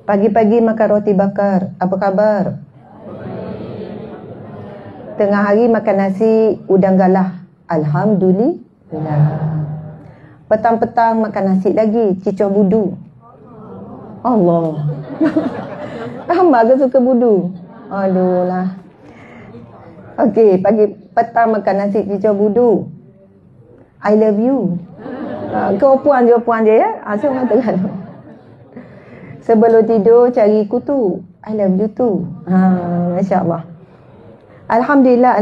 Pagi-pagi makan roti bakar, apa khabar? Tengah hari makan nasi udang galah, alhamdulillah. Petang-petang makan nasi lagi, cicor budu. Allah. Ramai ke suka budu? Aduh lah. Okey, petang makan nasi cicor budu. I love you. Kau puan je ya. Saya mengatakan. Sebelum tidur cari kutu. I love you too. Masya Allah. Alhamdulillah.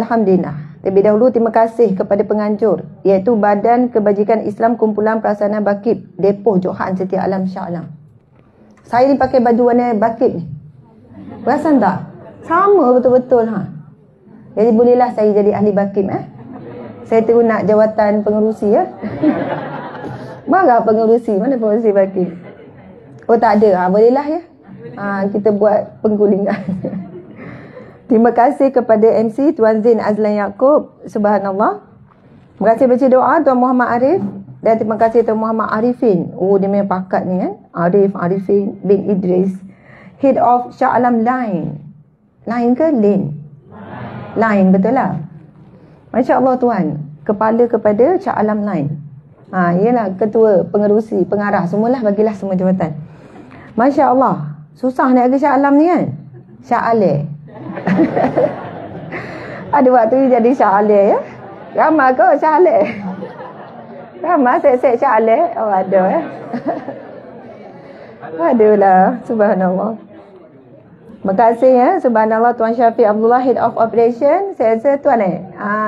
Terlebih dahulu terima kasih kepada penganjur, iaitu Badan Kebajikan Islam Kumpulan Pelaksana Bakib Depoh Johan Setia Alam Shah Alam. Saya ni pakai baju warna bakib ni. Perasan tak? Sama betul-betul Jadi bolehlah saya jadi ahli bakib Saya terus nak jawatan pengerusi Marah pengerusi, mana pengerusi bakib? Oh tak ada, bolehlah ya. Kita buat penggulingan. Terima kasih kepada MC Tuan Zain Azlan Yaakob. Subhanallah. Terima kasih baca doa Tuan Muhammad Arif. Dan terima kasih Tuan Muhammad Arifin. Oh dia memang pakat ni kan. Arifin bin Idris, Head of Shah Alam Line. Line ke Lane? Line, betul lah. Masya Allah Tuan. Kepala kepada Shah Alam Line. Ialah ketua, pengerusi, pengarah, semualah bagilah semua jawatan. Masya Allah. Susah nak ke Shah Alam ni kan? Shah Ale. Ada waktu ni jadi Shah Ale ya. Ramai ke Shah Ale? Ramai set-set Shah Ale. Oh ada Adalah. Subhanallah. Terima kasih ya. Subhanallah Tuan Syafiq Abdullah, Head of Operation. Saya rasa Tuan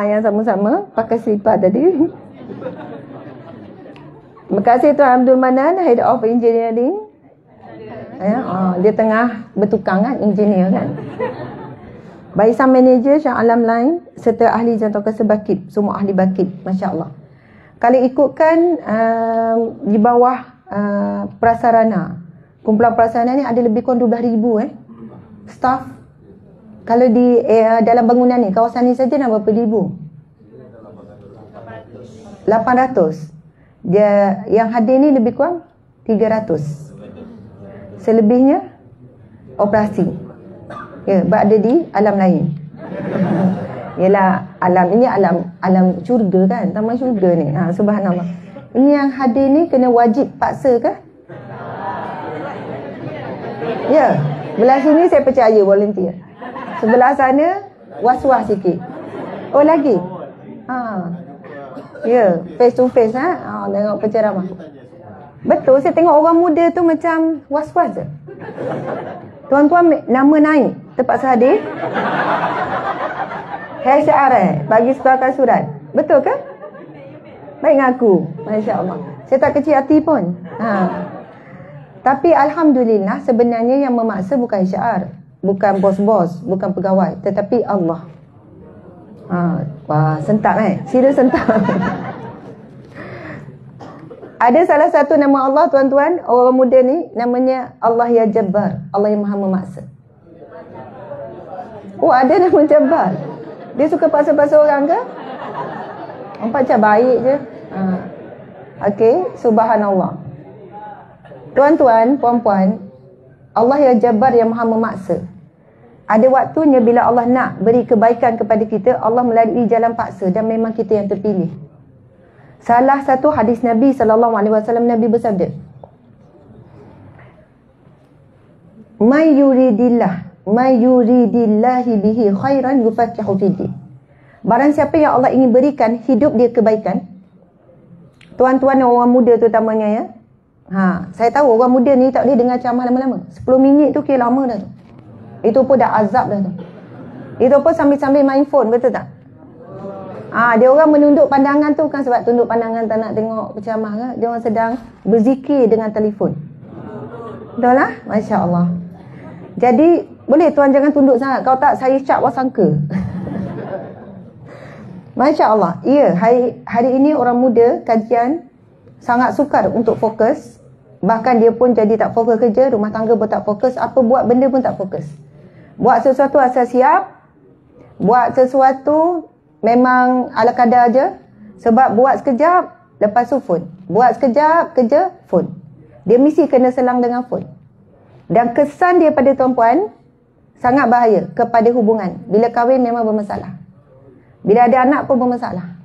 yang sama-sama pakai selipar tadi. Terima kasih Tuan Abdul Manan, Head of Engineering. Dia tengah bertukang kan, engineer kan. Barisan Manager Shah Alam Line serta ahli jantung kesel bakib, semua ahli bakib, Masya Allah. Kalau ikutkan di bawah prasarana, kumpulan prasarana ni ada lebih kurang 12,000 staff. Kalau di dalam bangunan ni, kawasan ni saja dah berapa ribu? 800. Dia yang hadir ni lebih kurang 300. Selebihnya operasi. Ya, berada di alam lain. Yalah, alam ini alam syurga kan, taman syurga ni. Subhanallah. Ini yang hadir ni kena wajib paksa ke? Ya, belah sini saya percaya volunteer. Sebelah sana was-was sikit. Oh lagi. Ya, face to face tengok penceramah. Betul, saya tengok orang muda tu macam was-was je. Tuan-tuan nama naik, terpaksa hadir. HR bagi sebarkan surat. Betul ke? Baik dengan aku. Masya Allah. Saya tak kecil hati pun. Tapi Alhamdulillah sebenarnya yang memaksa bukan HR, bukan bos-bos, bukan pegawai, tetapi Allah. Wah, sentak Sila sentak. Ada salah satu nama Allah tuan-tuan, orang muda ni namanya Allah Ya Jabbar, Allah yang Maha Memaksa. Oh ada nama Jabbar. Dia suka paksa-paksa orang ke? Macam baik je. Okey, subhanallah. Tuan-tuan, puan-puan, Allah Ya Jabbar yang Maha Memaksa. Ada waktunya bila Allah nak beri kebaikan kepada kita, Allah melalui jalan paksa dan memang kita yang terpilih. Salah satu hadis Nabi SAW, Nabi bersabda, May yuridillahi bihi khairan yufaqihu fiddin. Barang siapa yang Allah ingin berikan hidup dia kebaikan. Tuan-tuan dan orang muda terutamanya ya. Saya tahu orang muda ni tak boleh dengar ceramah lama-lama. 10 minit tu kira lama dah tu. Itu pun dah azab dah tu. Itu pun sambil-sambil main phone, betul tak? Dia orang menunduk pandangan tu kan sebab tunduk pandangan tak nak tengok penceramah ke. Dia orang sedang berzikir dengan telefon. Betul lah? Masya Allah. Jadi boleh tuan jangan tunduk sangat. Kalau tak saya cap wasangka. Masya Allah. Ya, hari ini orang muda kajian sangat sukar untuk fokus. Bahkan dia pun jadi tak fokus kerja, rumah tangga pun tak fokus, apa buat benda pun tak fokus. Buat sesuatu asal siap. Buat sesuatu memang ala kadar je. Sebab buat sekejap, lepas tu phone. Buat sekejap, kerja, phone. Dia mesti kena selang dengan phone. Dan kesan dia pada tuan-puan sangat bahaya kepada hubungan. Bila kahwin memang bermasalah. Bila ada anak pun bermasalah.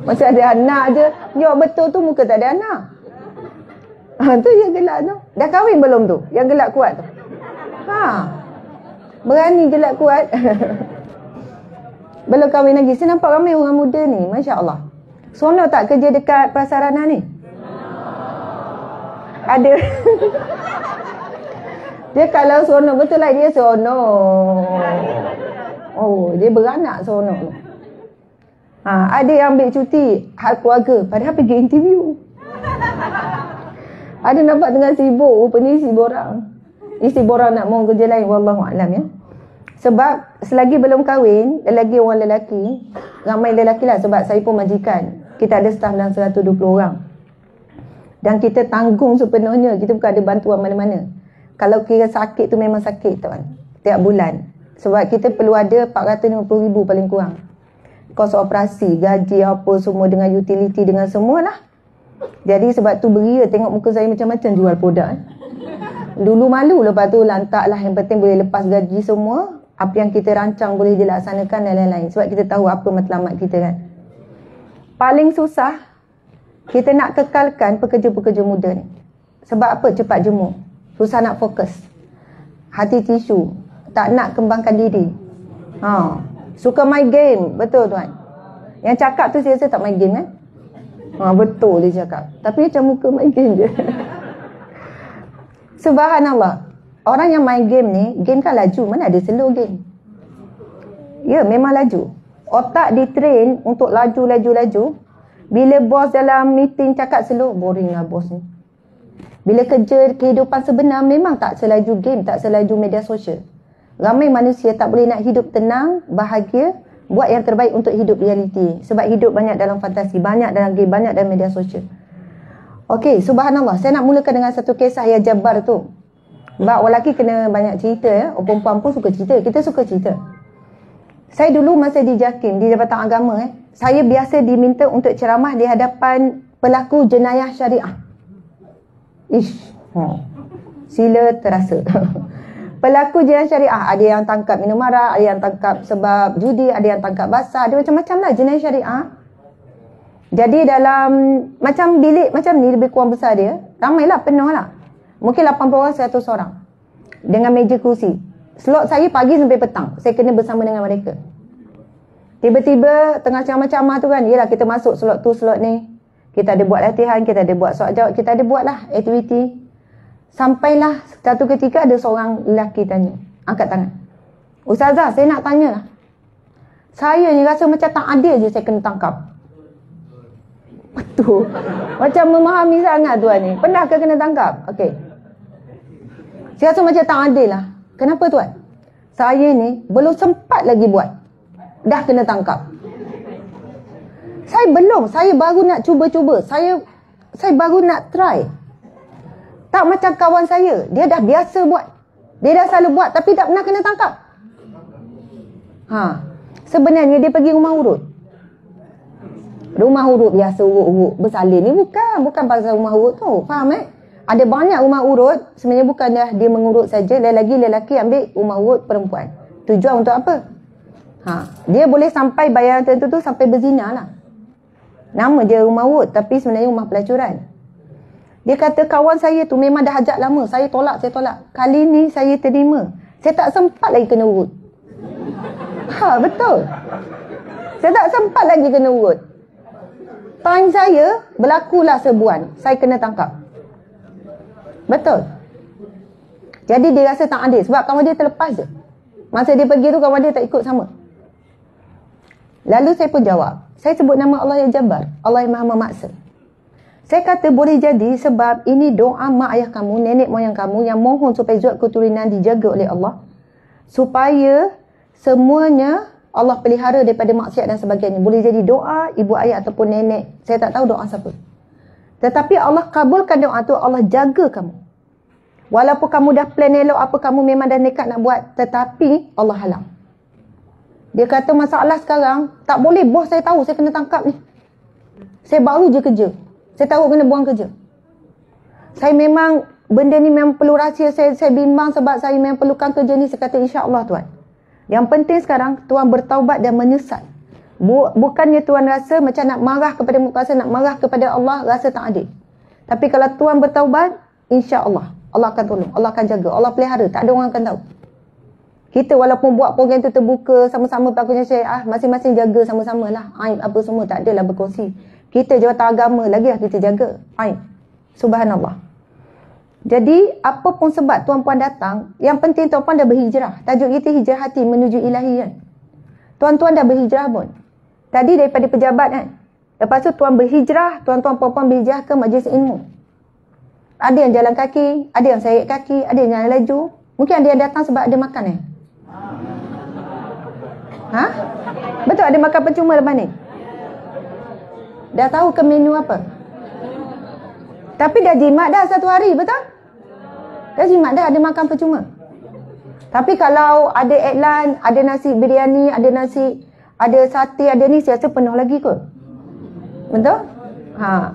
Macam ada anak je. Jawab betul tu muka tak ada anak. Tu yang gelak tu. Dah kahwin belum tu? Yang gelak kuat tu. Berani gelak kuat. Belum kahwin lagi. Saya nampak ramai orang muda ni. Masya Allah. Seronok tak kerja dekat prasarana ni? Ada. Dia kalau seronok betul lah, dia seronok. Oh, dia beranak seronok tu. Ada yang ambil cuti hal keluarga padahal pergi interview. Ada nampak tengah sibuk, rupanya isi borang. Isi borang nak mau kerja lain, wallahualam ya. Sebab selagi belum kahwin, lelaki orang lelaki, ramai lelaki lah, sebab saya pun majikan. Kita ada staf dalam 120 orang. Dan kita tanggung sepenuhnya, kita bukan ada bantuan mana-mana. Kalau kira sakit tu memang sakit tuan, tiap bulan. Sebab kita perlu ada 450,000 paling kurang. Kos operasi, gaji apa semua dengan utility dengan semualah. Jadi sebab tu beria tengok muka saya macam-macam jual produk. Dulu malu, lepas tu lantak lah. Yang penting boleh lepas gaji semua. Apa yang kita rancang boleh dilaksanakan dan lain-lain. Sebab kita tahu apa matlamat kita kan. Paling susah, kita nak kekalkan pekerja-pekerja muda ni. Sebab apa? Cepat jemur. Susah nak fokus. Hati tisu. Tak nak kembangkan diri. Suka main game. Betul tuan. Yang cakap tu saya rasa tak main game kan? Betul dia cakap. Tapi macam muka main game je. Subhanallah. Orang yang main game ni, game kan laju. Mana ada slow game? Ya, memang laju. Otak ditrain untuk laju. Bila bos dalam meeting cakap slow, boring lah bos ni. Bila kerja kehidupan sebenar, memang tak selaju game, tak selaju media sosial. Ramai manusia tak boleh nak hidup tenang, bahagia, buat yang terbaik untuk hidup realiti. Sebab hidup banyak dalam fantasi, banyak dalam game, banyak dalam media sosial. Okey, subhanallah. Saya nak mulakan dengan satu kisah yang jabar tu. Sebab orang lelaki kena banyak cerita ya. Orang perempuan pun suka cerita. Kita suka cerita. Saya dulu masa di JAKIM, di Jabatan Agama, saya biasa diminta untuk ceramah di hadapan pelaku jenayah syariah. Sila terasa. Pelaku jenayah syariah, ada yang tangkap minum arak, ada yang tangkap sebab judi, ada yang tangkap basah, ada macam-macam lah jenayah syariah. Jadi dalam macam bilik macam ni, lebih kurang besar dia, ramailah, penuh lah. Mungkin 80 orang, 100 orang. Dengan meja kursi. Slot saya pagi sampai petang. Saya kena bersama dengan mereka. Tiba-tiba tengah ceramah-ceramah tu kan, yelah kita masuk slot tu, slot ni. Kita ada buat latihan, kita ada buat soal jawab, kita ada buat lah aktiviti. Sampailah satu ketika ada seorang lelaki tanya, angkat tangan. Ustazah, saya nak tanya lah. Saya ni rasa macam tak adil je saya kena tangkap. Betul. Macam memahami sangat tuan ni. Pernah ke kena tangkap? Okey. Saya rasa macam tak adil lah. Kenapa tuan? Saya ni belum sempat lagi buat. Dah kena tangkap. Saya belum. Saya baru nak cuba-cuba. Saya baru nak try. Tak macam kawan saya. Dia dah biasa buat. Dia dah selalu buat tapi tak pernah kena tangkap. Sebenarnya dia pergi rumah urut. Rumah urut biasa, urut bersalin ni bukan pasal rumah urut tu. Faham Ada banyak rumah urut, sebenarnya bukan dah dia mengurut saja, lagi lelaki ambil rumah urut perempuan. Tujuan untuk apa? Dia boleh sampai bayaran tertentu tu sampai berzina lah. Nama dia rumah urut tapi sebenarnya rumah pelacuran. Dia kata kawan saya tu memang dah ajak lama, saya tolak. Kali ni saya terima. Saya tak sempat lagi kena urut. Betul. Saya tak sempat lagi kena urut. Time saya berlakulah sebulan, saya kena tangkap. Betul. Jadi dia rasa tak adil sebab kawan dia terlepas je. Masa dia pergi tu kawan dia tak ikut sama. Lalu saya pun jawab. Saya sebut nama Allah yang Jabbar, Allah yang Maha Memaksa. Saya kata boleh jadi sebab ini doa mak ayah kamu, nenek moyang kamu yang mohon supaya zat keturunan dijaga oleh Allah. Supaya semuanya Allah pelihara daripada maksiat dan sebagainya. Boleh jadi doa ibu ayah ataupun nenek. Saya tak tahu doa siapa. Tetapi Allah kabulkan doa tu, Allah jaga kamu. Walaupun kamu dah plan elok apa, kamu memang dah nekat nak buat, tetapi Allah halang. Dia kata masalah sekarang, tak boleh bos saya tahu saya kena tangkap ni. Saya baru je kerja. Saya tahu kena buang kerja. Saya memang, benda ni memang perlu rahsia. Saya bimbang sebab saya memang perlukan kerja ni. Saya kata, insya-Allah Tuan. Yang penting sekarang, Tuan bertaubat dan menyesal. Bukannya Tuan rasa macam nak marah kepada muka, nak marah kepada Allah, rasa tak adil. Tapi kalau Tuan bertaubat, insya-Allah Allah akan tolong, Allah akan jaga, Allah pelihara, tak ada orang akan tahu. Kita walaupun buat program tu terbuka sama-sama pakainya syariah, masing-masing jaga sama-sama lah. Aib apa semua tak adalah berkongsi. Kita jawatan agama lagi lah kita jaga. Aib. Subhanallah. Jadi apa pun sebab tuan-puan datang, yang penting tuan-puan dah berhijrah. Tajuk kita hijrah hati menuju ilahi kan. Tuan-tuan dah berhijrah pun. Tadi daripada pejabat kan. Lepas tu tuan berhijrah, tuan-tuan puan-puan berhijrah ke majlis ilmu. Ada yang jalan kaki, ada yang sayap kaki, ada yang jalan laju. Mungkin ada yang datang sebab ada makan eh? Ha? Betul ada makan percuma lepas ni? Dah tahu ke menu apa? Tapi dah jimat dah satu hari, betul? Dah jimat dah, ada makan percuma. Tapi kalau ada iklan, ada nasi biryani, ada nasi, ada sate, ada ni, saya rasa penuh lagi kot. Betul? Ha.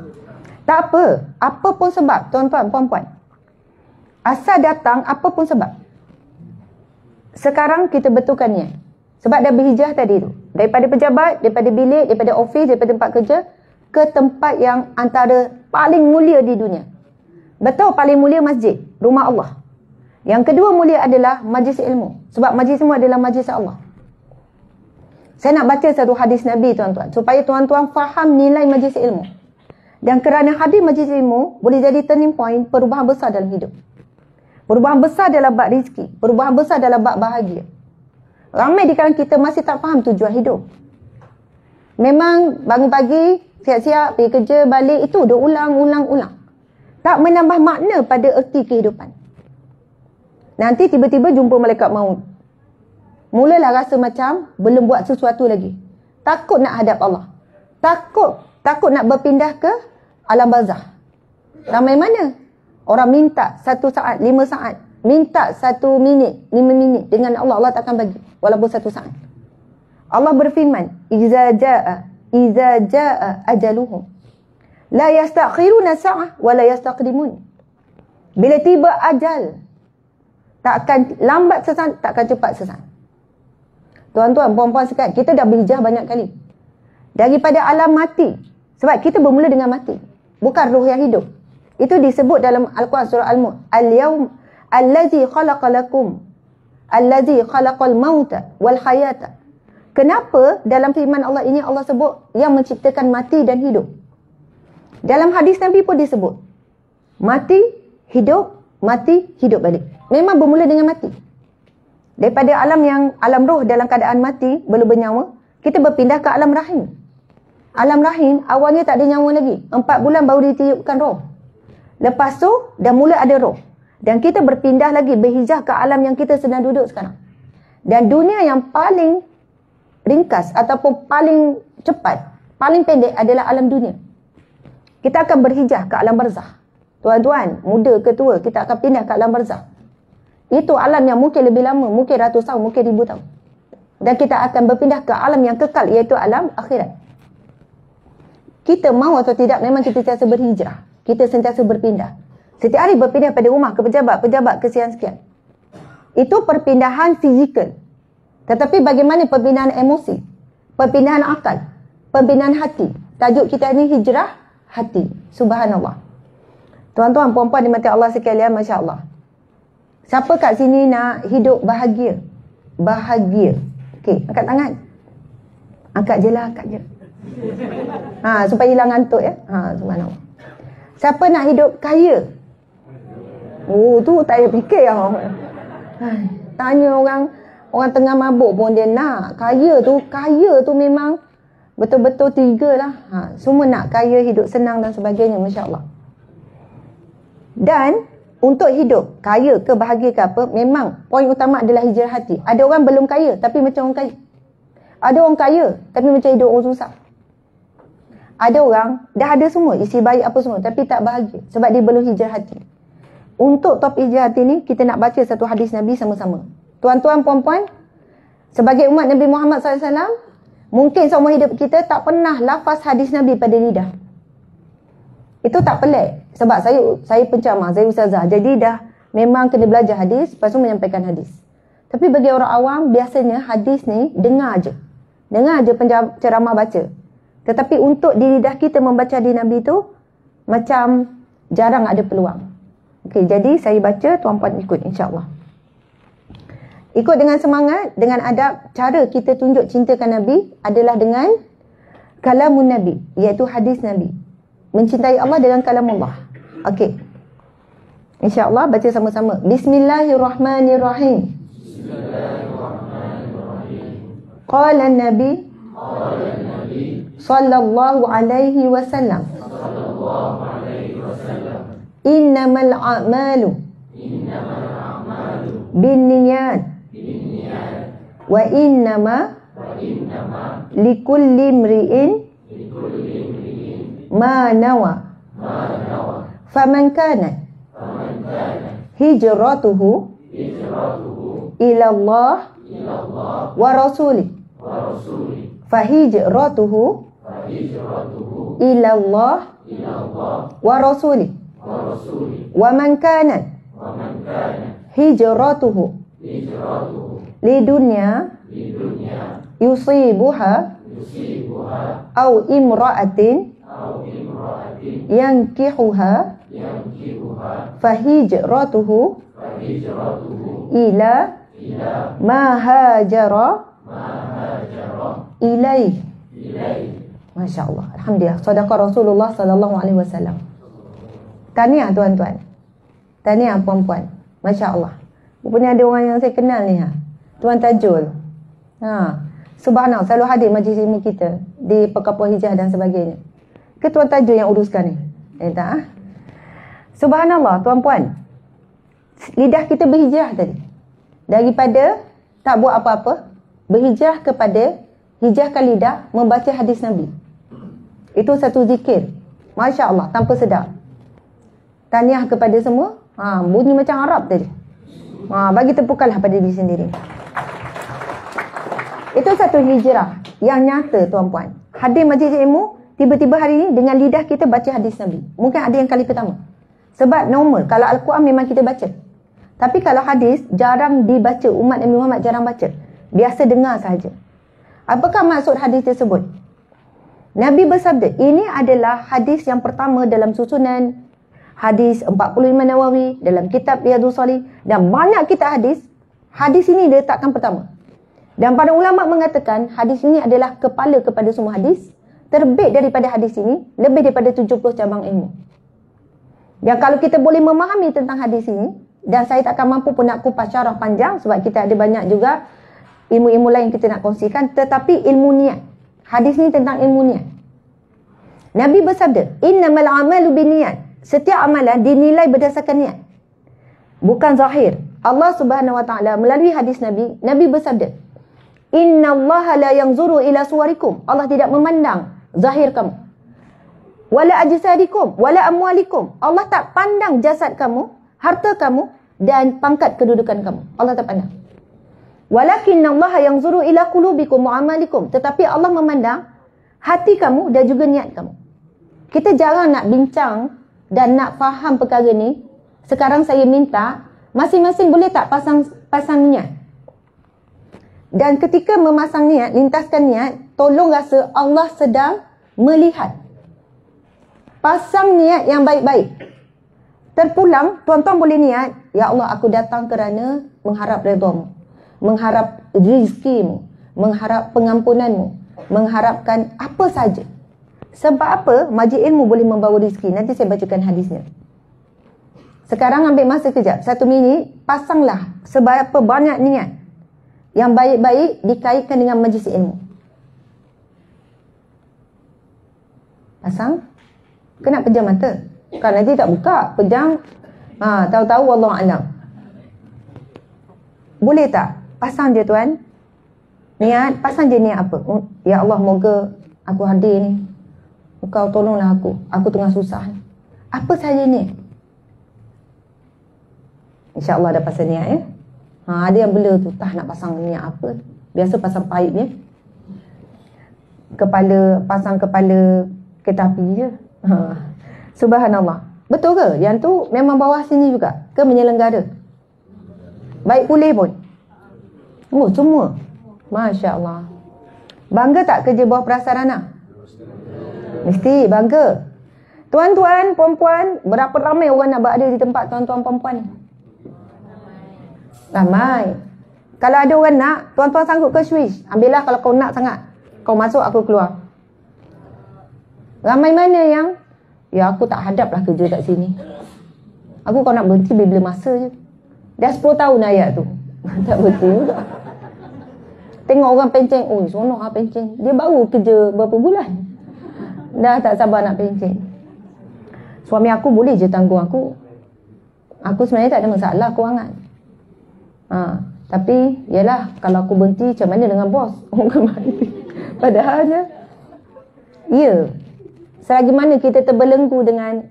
Tak apa. Apa pun sebab, tuan-tuan, puan-puan. Asal datang, apa pun sebab. Sekarang kita betulkan niat. Sebab dah berhijrah tadi tu. Daripada pejabat, daripada bilik, daripada ofis, daripada tempat kerja, ke tempat yang antara paling mulia di dunia. Betul, paling mulia masjid, rumah Allah. Yang kedua mulia adalah majlis ilmu. Sebab majlis ilmu adalah majlis Allah. Saya nak baca satu hadis Nabi tuan-tuan, supaya tuan-tuan faham nilai majlis ilmu. Dan kerana hadir majlis ilmu, boleh jadi turning point perubahan besar dalam hidup. Perubahan besar dalam bab rezeki. Perubahan besar dalam bab bahagia. Ramai di kalangan kita masih tak faham tujuan hidup. Memang bangun pagi, siap-siap, pergi kerja, balik, itu dah ulang. Tak menambah makna pada erti kehidupan. Nanti tiba-tiba jumpa malaikat maut. Mulalah rasa macam belum buat sesuatu lagi. Takut nak hadap Allah. Takut nak berpindah ke alam barzah. Ramai mana? Orang minta 1 saat, 5 saat. Minta 1 minit, 5 minit dengan Allah. Allah takkan bagi. Walaupun 1 saat. Allah berfirman, Iza ja'a ajaluhum. La yastakhiruna sa'ah wa la yastaqdimun. Bila tiba ajal, tak akan lambat sesaat, tak akan cepat sesaat. Tuan-tuan, puan-puan sekalian, kita dah berhijrah banyak kali. Daripada alam mati. Sebab kita bermula dengan mati. Bukan ruh yang hidup. Itu disebut dalam Al-Quran surah Al-Mulk. Al-yawm allazi khalaqalakum. Allazi khalaqal mauta wal hayata. Kenapa dalam firman Allah ini Allah sebut yang menciptakan mati dan hidup? Dalam hadis Nabi pun disebut. Mati, hidup balik. Memang bermula dengan mati. Daripada alam roh dalam keadaan mati, belum bernyawa, kita berpindah ke alam rahim. Alam rahim awalnya tak ada nyawa lagi. 4 bulan baru ditiupkan roh. Lepas tu dah mula ada roh. Dan kita berpindah lagi, berhijrah ke alam yang kita sedang duduk sekarang. Dan dunia yang paling ringkas ataupun paling cepat, paling pendek adalah alam dunia. Kita akan berhijrah ke alam barzah. Tuan-tuan, muda ke tua, kita akan pindah ke alam barzah. Itu alam yang mungkin lebih lama, mungkin ratus tahun, mungkin ribu tahun. Dan kita akan berpindah ke alam yang kekal, iaitu alam akhirat. Kita mahu atau tidak, memang kita sentiasa berhijrah. Kita sentiasa berpindah. Setiap hari berpindah pada rumah, ke pejabat ke sekian-sekian. Itu perpindahan fizikal. Tetapi bagaimana perpindahan emosi? Perpindahan akal? Perpindahan hati? Tajuk kita ini hijrah hati. Subhanallah. Tuan-tuan, puan-puan dimati Allah sekalian, Masya Allah. Siapa kat sini nak hidup bahagia? Bahagia. Okey, angkat tangan. Angkat je lah, angkat je. Supaya hilang ngantuk ya. Subhanallah. Siapa nak hidup kaya? Oh, tu tak payah fikir lah. Tanya orang tengah mabuk pun dia nak. Kaya tu memang betul-betul 3 lah. Semua nak kaya, hidup senang dan sebagainya, Masya Allah. Dan untuk hidup kaya ke bahagia ke apa, memang poin utama adalah hijrah hati. Ada orang belum kaya tapi macam orang kaya. Ada orang kaya tapi macam hidup orang susah. Ada orang dah ada semua, isi baik apa semua, tapi tak bahagia sebab dia belum hijrah hati. Untuk topik hijrah hati ni, kita nak baca satu hadis Nabi sama-sama. Tuan-tuan, puan-puan, sebagai umat Nabi Muhammad SAW, mungkin seumur hidup kita tak pernah lafaz hadis Nabi pada lidah. Itu tak pelik. Sebab saya penceramah, saya ustazah. Jadi dah memang kena belajar hadis, lepas tu menyampaikan hadis. Tapi bagi orang awam, biasanya hadis ni dengar je. Dengar je penceramah baca. Tetapi untuk di lidah kita membaca hadis Nabi tu, macam jarang ada peluang. Okey, jadi saya baca, tuan-puan ikut insya-Allah. Ikut dengan semangat, dengan adab. Cara kita tunjuk cintakan Nabi adalah dengan kalamun Nabi, iaitu hadis Nabi. Mencintai Allah dengan kalamullah. Okey. InsyaAllah baca sama-sama. Bismillahirrahmanirrahim. Qala Nabi sallallahu alaihi wasallam. Innamal a'malu binniyat wa innama likulli imri'in ma nawa. Faman kanat hijratuhu ila Allah wa rasulih fahijratuhu ila Allah wa rasulih. Wa man kanat hijratuhu lidunya yusibuha au imra'atin yankihuha fahijratuhu ila ma hajara ilaih. Masya Allah, alhamdulillah. Sadaqah Rasulullah sallallahu alaihi wasallam. Tahniah tuan-tuan, tahniah puan-puan. Masya Allah. Rupanya ada orang yang saya kenal ni, Tuan Tajul. Subhanallah, selalu hadir majlis ilmu kita di Perkapua Hijrah dan sebagainya. Ke Tuan Tajul yang uruskan ni? Tak? Subhanallah, tuan-puan. Lidah kita berhijrah tadi. Daripada tak buat apa-apa, berhijrah kepada hijrahkan lidah membaca hadis Nabi. Itu satu zikir. Masya Allah, tanpa sedar. Tahniah kepada semua. Bunyi macam Arab tadi. Bagi tepukanlah pada diri sendiri. Itu satu hijrah yang nyata, tuan-puan. Hadir majlis ilmu, tiba-tiba hari ini dengan lidah kita baca hadis Nabi. Mungkin ada yang kali pertama. Sebab normal, kalau Al-Quran memang kita baca. Tapi kalau hadis, jarang dibaca. Umat Nabi Muhammad jarang baca. Biasa dengar sahaja. Apakah maksud hadis tersebut? Nabi bersabda, ini adalah hadis yang pertama dalam susunan hadis 45 Nawawi, dalam kitab Riyadhus Shalihin, dan banyak kitab hadis. Hadis ini diletakkan pertama. Dan para ulama mengatakan hadis ini adalah kepala kepada semua hadis. Terbit daripada hadis ini lebih daripada 70 cabang ilmu. Dan kalau kita boleh memahami tentang hadis ini, dan saya tak akan mampu pun nak kupas syarah panjang sebab kita ada banyak juga ilmu-ilmu lain kita nak kongsikan, tetapi ilmu niat. Hadis ni tentang ilmu niat. Nabi bersabda, innamal a'malu binniyat. Setiap amalan dinilai berdasarkan niat, bukan zahir. Allah Subhanahu wa taala melalui hadis Nabi, Nabi bersabda, innallaha la yanzuru ila suwarikum. Allah tidak memandang zahir kamu. Wala ajsadikum, wala amwalikum. Allah tak pandang jasad kamu, harta kamu dan pangkat kedudukan kamu. Allah tak pandang. Walakinnallaha yanzuru ila qulubikum wa amalikum. Tetapi Allah memandang hati kamu dan juga niat kamu. Kita jarang nak bincang dan nak faham perkara ni. Sekarang saya minta masing-masing boleh tak pasang niat. Dan ketika memasang niat, lintaskan niat, tolong rasa Allah sedang melihat. Pasang niat yang baik-baik. Terpulang, tuan-tuan boleh niat, ya Allah, aku datang kerana mengharap redha-Mu, mengharap rizkimu, mengharap pengampunanmu, mengharapkan apa saja. Sebab apa? Majlis ilmu boleh membawa rezeki. Nanti saya bacakan hadisnya. Sekarang ambil masa kejap, 1 minit, pasanglah seberapa banyak niat yang baik-baik dikaitkan dengan majlis ilmu. Pasang. Kena pejam mata. Kan nanti tak buka, pejam. Tahu-tahu wallahu alam. Boleh tak? Pasang je tuan. Niat, pasang je niat apa? Ya Allah, moga aku hadir ni. Engkau tolonglah aku. Aku tengah susah ni. Apa saja ni? InsyaAllah dah pasang niat ya. Ada yang bela tu, tak nak pasang niat apa. Biasa pasang paip ni. Pasang kepala kereta api je. Subhanallah. Betul ke? Yang tu memang bawah sini juga ke menyelenggara? Baik pulih pun? Oh, semua. Masya Allah. Bangga tak kerja bawah prasarana? Mesti bangga. Tuan-tuan, puan-puan, berapa ramai orang nak berada di tempat tuan-tuan, puan-puan ni? Ramai. Kalau ada orang nak, tuan-tuan sanggup ke switch? Ambillah kalau kau nak sangat. Kau masuk, aku keluar. Ramai mana yang, ya aku tak hadap lah kerja kat sini. Aku kau nak berhenti bila masa je. Dah 10 tahun ayat tu. Tak berhenti juga. Tengok orang pencen, oh seronok lah pencen. Dia baru kerja berapa bulan. Dah tak sabar nak pencen. Suami aku boleh je tanggung aku. Aku sebenarnya tak ada masalah kewangan. Tapi, yalah, kalau aku berhenti, macam mana dengan bos? Orang mati. Padahalnya, ya. Selagi mana kita terbelenggu dengan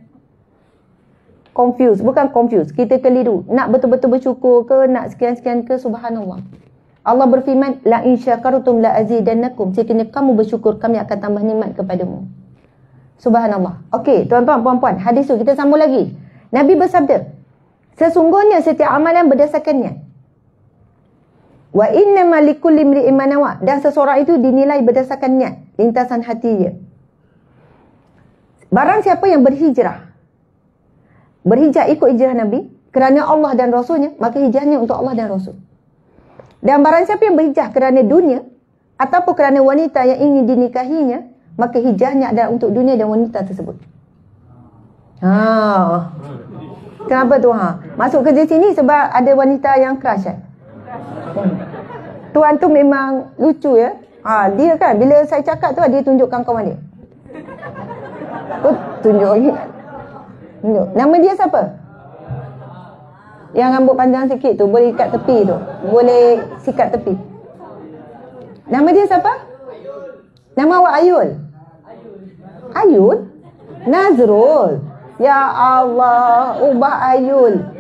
bukan confused, kita keliru. Nak betul-betul bersyukur ke, nak sekian-sekian ke, subhanallah. Allah berfirman, la in syakartum la azidannakum. Sekiranya kamu bersyukur, kami akan tambah nikmat kepadamu. Subhanallah. Okey, tuan-tuan, puan-puan, hadis tu kita sambung lagi. Nabi bersabda, sesungguhnya setiap amalan berdasarkan niat. Wa innama likulli imri'in ma nawa. Dan seseorang itu dinilai berdasarkan niat, lintasan hati dia. Barang siapa yang berhijrah ikut hijrah Nabi kerana Allah dan Rasulnya, maka hijrahnya untuk Allah dan Rasul. Dan barang siapa yang berhijrah kerana dunia ataupun kerana wanita yang ingin dinikahinya, maka hijrahnya adalah untuk dunia dan wanita tersebut. Kenapa tu? Masuk kerja sini sebab ada wanita yang crush kan? Tuan tu memang lucu ya. Dia kan bila saya cakap tu, dia tunjukkan kawan dia. Tunjuk lagi. Nama dia siapa? Yang rambut panjang sikit tu, boleh ikat tepi tu. Boleh sikat tepi. Nama dia siapa? Nama awak Ayul? Ayul? Nazrul. Ya Allah, ubah Ayul.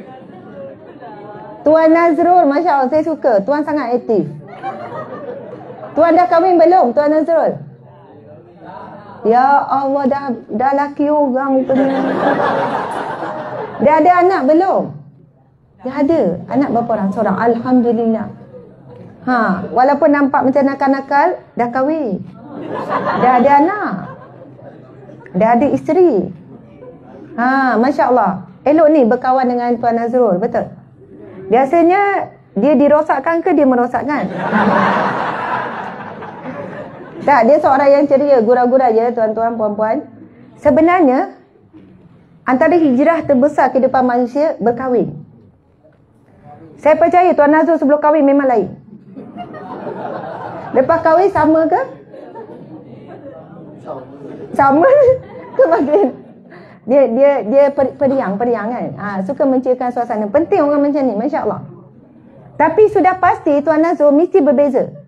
Tuan Nazrul, Masya Allah, saya suka. Tuan sangat aktif. Tuan dah kahwin belum, Tuan Nazrul? Ya Allah, dah laki orang punya. Dah ada anak belum? Dah ada. Anak berapa orang? Seorang. Alhamdulillah. Walaupun nampak macam nakal-nakal, dah kahwin. Dah ada anak. Dah ada isteri. Masya Allah. Elok ni berkawan dengan Tuan Nazrul, betul? Biasanya dia dirosakkan ke dia merosakkan? Tak, dia seorang yang ceria, gurau-gurau je tuan-tuan, puan-puan. Sebenarnya, antara hijrah terbesar kehidupan manusia, berkahwin. Saya percaya Tuan Nazrul sebelum kahwin memang lain. Lepas kahwin sama ke? Sama ke makin? Dia periang kan? Suka menciptakan suasana. Penting orang macam ni, Masya Allah. Tapi sudah pasti Tuan Nazrul mesti berbeza.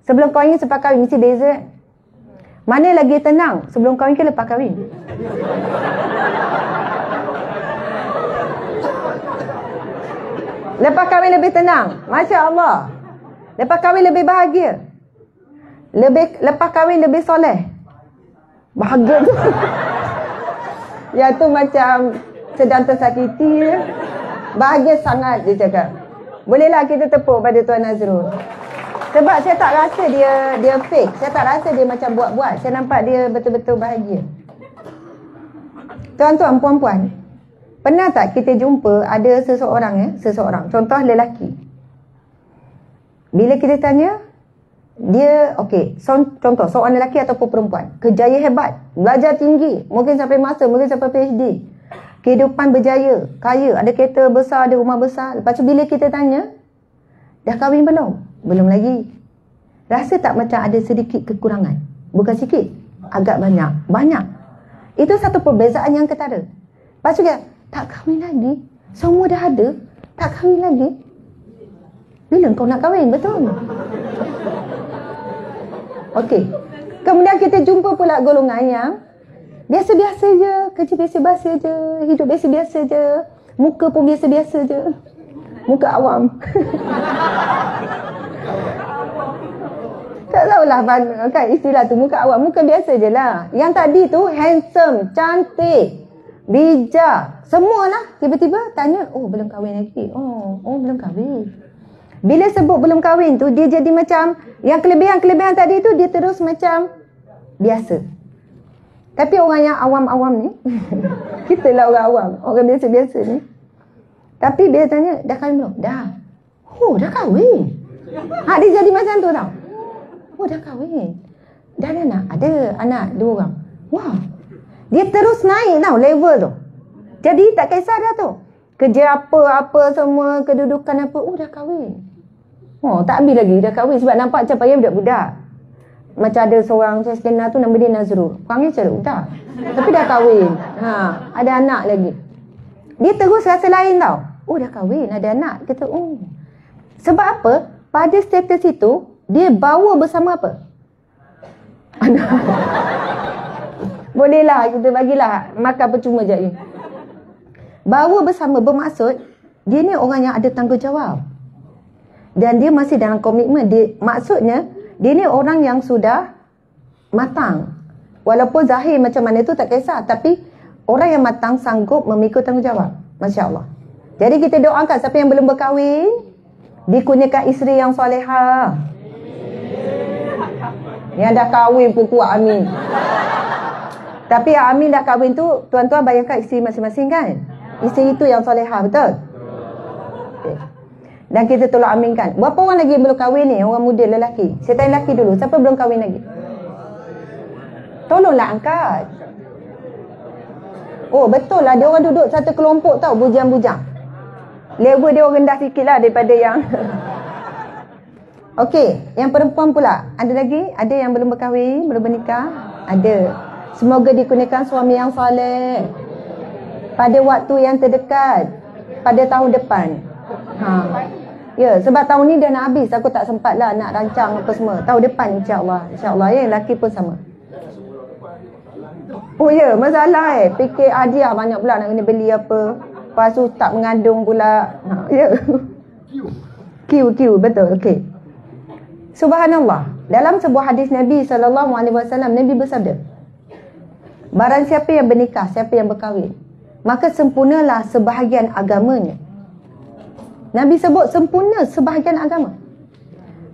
Sebelum kahwin, selepas kahwin mesti beza kan? Mana lagi tenang? Sebelum kahwin ke lepas kahwin? Lepas kahwin lebih tenang. Masya Allah. Lepas kahwin lebih bahagia. Lepas kahwin lebih soleh. Bahagia tu. Yang tu macam sedang tersakiti. Bahagia sangat dia cakap. Bolehlah kita tepuk pada Tuan Nazrul. Sebab saya tak rasa dia fake. Saya tak rasa dia macam buat-buat. Saya nampak dia betul-betul bahagia. Tuan-tuan, puan-puan, pernah tak kita jumpa ada seseorang, contoh lelaki. Bila kita tanya, dia, contoh seorang lelaki ataupun perempuan, kerjaya hebat, belajar tinggi, mungkin sampai master, mungkin sampai PhD, kehidupan berjaya, kaya, ada kereta besar, ada rumah besar. Lepas tu bila kita tanya, dah kahwin belum? Belum lagi. Rasa tak macam ada sedikit kekurangan? Bukan sikit, agak banyak. Banyak. Itu satu perbezaan yang ketara. Lepas tu dia, tak kahwin lagi? Semua dah ada, tak kahwin lagi? Bila kau nak kahwin? Betul? Okey. Kemudian kita jumpa pula golongan yang biasa-biasa je, kerja biasa-biasa je, hidup biasa-biasa je, muka pun biasa-biasa je. Muka awam. Tak tahulah kan istilah tu, muka awam, muka biasa je lah. Yang tadi tu handsome, cantik, Bijak. Semualah tiba-tiba tanya, oh belum kahwin lagi. Oh belum kahwin. Bila sebut belum kahwin tu, dia jadi macam yang kelebihan-kelebihan tadi tu dia terus macam biasa. Tapi orang yang awam-awam ni kita lah orang awam, orang biasa-biasa ni. Tapi dia tanya, dah kahwin belum? Dah. Oh dah kahwin. Dia jadi macam tu tau. Oh dah kahwin. Dah ada anak? Ada anak 2 orang. Wah. Dia terus naik tau level tu. Jadi tak kisah dah tu. Kerja apa-apa semua, kedudukan apa. Oh dah kahwin. Oh tak habis lagi dah kahwin. Sebab nampak macam payah budak-budak. Macam ada seorang saya kenal tu nama dia Nazrul. Panggil macam budak. Tapi dah kahwin. Ada anak lagi. Dia terus rasa lain tau. Oh dah kahwin, ada anak. Kata oh. Sebab apa? Pada status itu, dia bawa bersama apa? Anak. Bolehlah kita bagilah makan percuma je ni. Bawa bersama bermaksud dia ni orang yang ada tanggungjawab. Dan dia masih dalam komitmen. Maksudnya dia ni orang yang sudah matang. Walaupun zahir macam mana tu tak kisah, tapi orang yang matang sanggup memikul tanggungjawab. Masya-Allah. Jadi kita doakan siapa yang belum berkahwin dikurniakan isteri yang solehah. Yang dah kahwin pun kuat amin. Tapi yang amin dah kahwin tu, tuan-tuan bayangkan isteri masing-masing kan? Isteri itu yang solehah, betul? Okay. Dan kita tolong aminkan. Berapa orang lagi yang belum kahwin ni? Orang muda, lelaki. Saya tanya lelaki dulu. Siapa belum kahwin lagi? Tolonglah angkat. Oh betul lah. Dia orang duduk satu kelompok tau. Bujang-bujang. Level dia orang rendah sikit lah daripada yang... Okey. Yang perempuan pula. Ada lagi? Ada yang belum berkahwin? Belum bernikah? Ada. Semoga dikurniakan suami yang soleh. Pada waktu yang terdekat. Pada tahun depan. Ya, sebab tahun ni dah nak habis. Aku tak sempat lah nak rancang apa semua. Tahun depan insya-Allah. InsyaAllah ya, lelaki pun sama. Oh ya, masalah fikir hadiah banyak pula nak kena beli apa. Lepas tu tak mengandung pula. Ya. Q, betul. Okey. Subhanallah. Dalam sebuah hadis Nabi SAW, Nabi bersabda, barang siapa yang bernikah, siapa yang berkahwin, maka sempurnalah sebahagian agamanya. Nabi sebut sempurna sebahagian agama.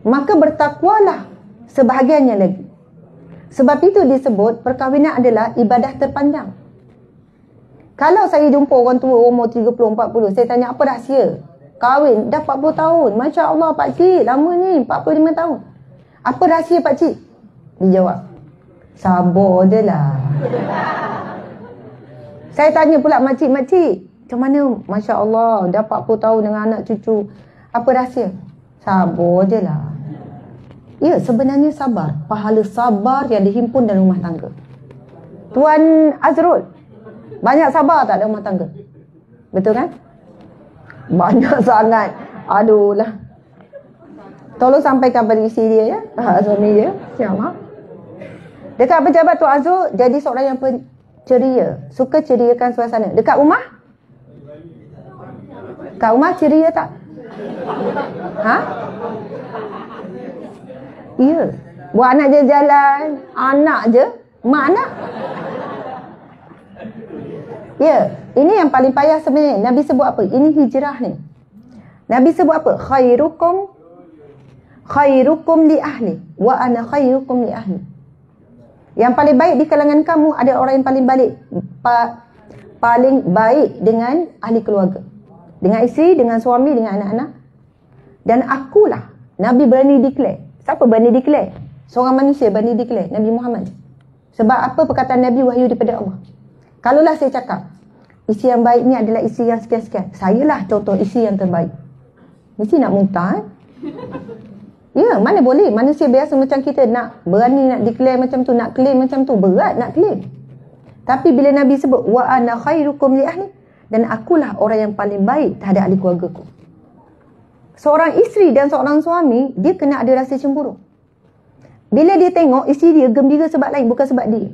Maka bertakwalah sebahagiannya lagi. Sebab itu disebut perkahwinan adalah ibadah terpanjang. Kalau saya jumpa orang tua umur 30, 40, saya tanya apa rahsia? Kahwin dah 40 tahun. Masya Allah pakcik, lama ni 45 tahun. Apa rahsia pakcik? Dia jawab, sabar je lah. Saya tanya pula makcik, macam mana? Masya Allah, dah 40 tahun dengan anak cucu. Apa rahsia? Sabar je lah. Ya, sebenarnya sabar. Pahala sabar yang dihimpun dalam rumah tangga. Tuan Azrul, banyak sabar tak dalam rumah tangga? Betul kan? Banyak sangat. Aduh lah. Tolong sampaikan pada isteri dia ya. Suami dia. InsyaAllah. Dekat pejabat Tuan Azrul, jadi seorang yang ceria. Suka ceriakan suasana. Dekat rumah? Kat rumah ceria tak? Ya. Buat anak je jalan. Anak je. Mak anak. Ya. Ini yang paling payah sebenarnya. Nabi sebut apa? Ini hijrah ni. Nabi sebut apa? Khairukum li ahli. Wa ana khairukum li ahli. Yang paling baik di kalangan kamu ada orang yang paling paling baik dengan ahli keluarga. Dengan isteri, dengan suami, dengan anak-anak. Dan akulah. Nabi berani declare. Siapa berani declare? Seorang manusia berani declare. Nabi Muhammad. Sebab apa perkataan Nabi wahyu daripada Allah? Kalaulah saya cakap, isteri yang baik ni adalah isteri yang sekian-sekian. Sayalah contoh isteri yang terbaik. Mesti nak muntah. Ya, mana boleh. Manusia biasa macam kita nak berani nak declare macam tu, nak claim macam tu. Berat nak claim. Tapi bila Nabi sebut, wa ana khairukum li ahli, dan akulah orang yang paling baik terhadap ahli keluargaku. Seorang isteri dan seorang suami, dia kena ada rasa cemburu. Bila dia tengok isteri dia gembira sebab lain, bukan sebab dia.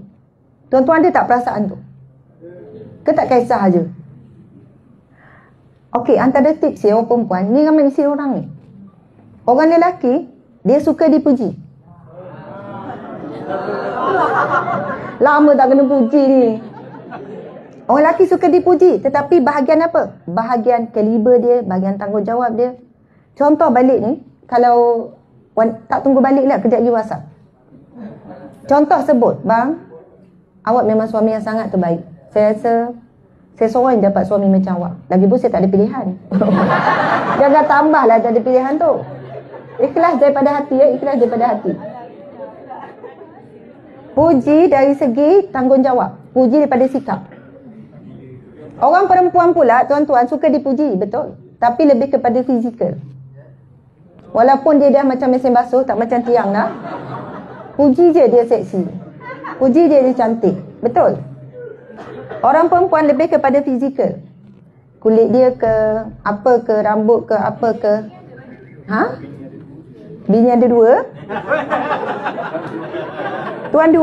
Tuan-tuan ada tak perasaan tu? Ke tak kisah aja? Okey, antara tips ya orang perempuan, ni ramai isteri orang ni. Orang lelaki, dia suka dipuji. Lama tak kena puji ni. Orang lelaki suka dipuji, tetapi bahagian apa? Bahagian kaliber dia, bahagian tanggungjawab dia. Contoh balik ni, kalau tak tunggu balik lah, kejap lagi WhatsApp. Contoh sebut, bang, awak memang suami yang sangat terbaik. Saya rasa saya seorang yang dapat suami macam awak. Lagipun saya tak ada pilihan. Jangan tambahlah tak ada pilihan tu. Ikhlas daripada hati ya, ikhlas daripada hati. Puji dari segi tanggungjawab, puji daripada sikap. Orang perempuan pula, tuan-tuan, suka dipuji, betul. Tapi lebih kepada fizikal. Walaupun dia dah macam mesin basuh, tak macam tiang dah. Puji je dia seksi. Puji dia cantik. Betul. Orang perempuan lebih kepada fizikal. Kulit dia ke, apa ke, rambut ke, apa ke. Ha? Bini ada 2? Tuan 2?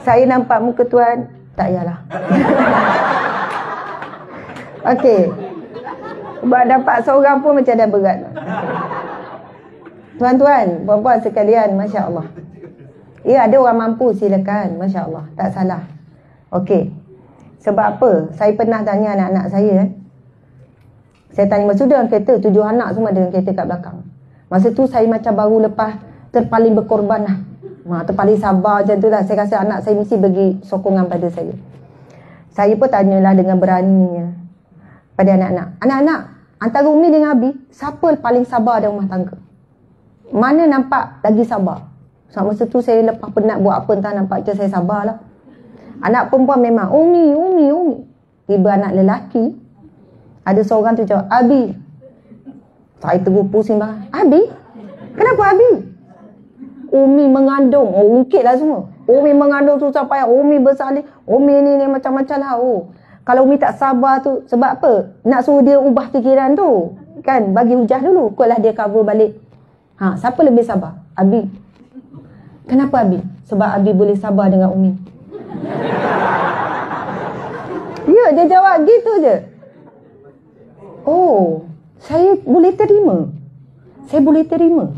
Saya nampak muka tuan, tak yalah. Okey. Sebab dapat seorang pun macam dah berat. Tuan-tuan, puan-puan sekalian, Masya Allah. Ya, ada orang mampu, silakan. Masya Allah, tak salah. Okey. Sebab apa? Saya pernah tanya anak-anak saya. Saya tanya, maksud dalam kereta, 7 anak semua dalam kereta kat belakang. Masa tu saya macam baru lepas terpaling berkorban lah. Terpaling sabar macam tu lah. Saya rasa anak saya mesti bagi sokongan pada saya. Saya pun tanyalah dengan beraninya pada anak-anak. Anak-anak, antara Umi dengan Abi, siapa paling sabar dalam rumah tangga? Mana nampak lagi sabar? So, masa tu saya lepas penat buat apa entah, nampak macam saya sabar lah. Anak perempuan memang Umi. Tiba anak lelaki, ada seorang tu jawab, Abi. Saya terus pusing banget. Abi? Kenapa Abi? Umi mengandung. Ungkit lah semua. Umi mengandung susah payah. Umi bersalin. Umi ni macam-macam lah. Kalau Umi tak sabar tu, sebab apa? Nak suruh dia ubah fikiran tu. Kan? Bagi hujah dulu. Kau lah dia cover balik. Siapa lebih sabar? Abi. Kenapa Abi? Sebab Abi boleh sabar dengan Umi. Ya, dia jawab gitu je. Oh, saya boleh terima. Saya boleh terima.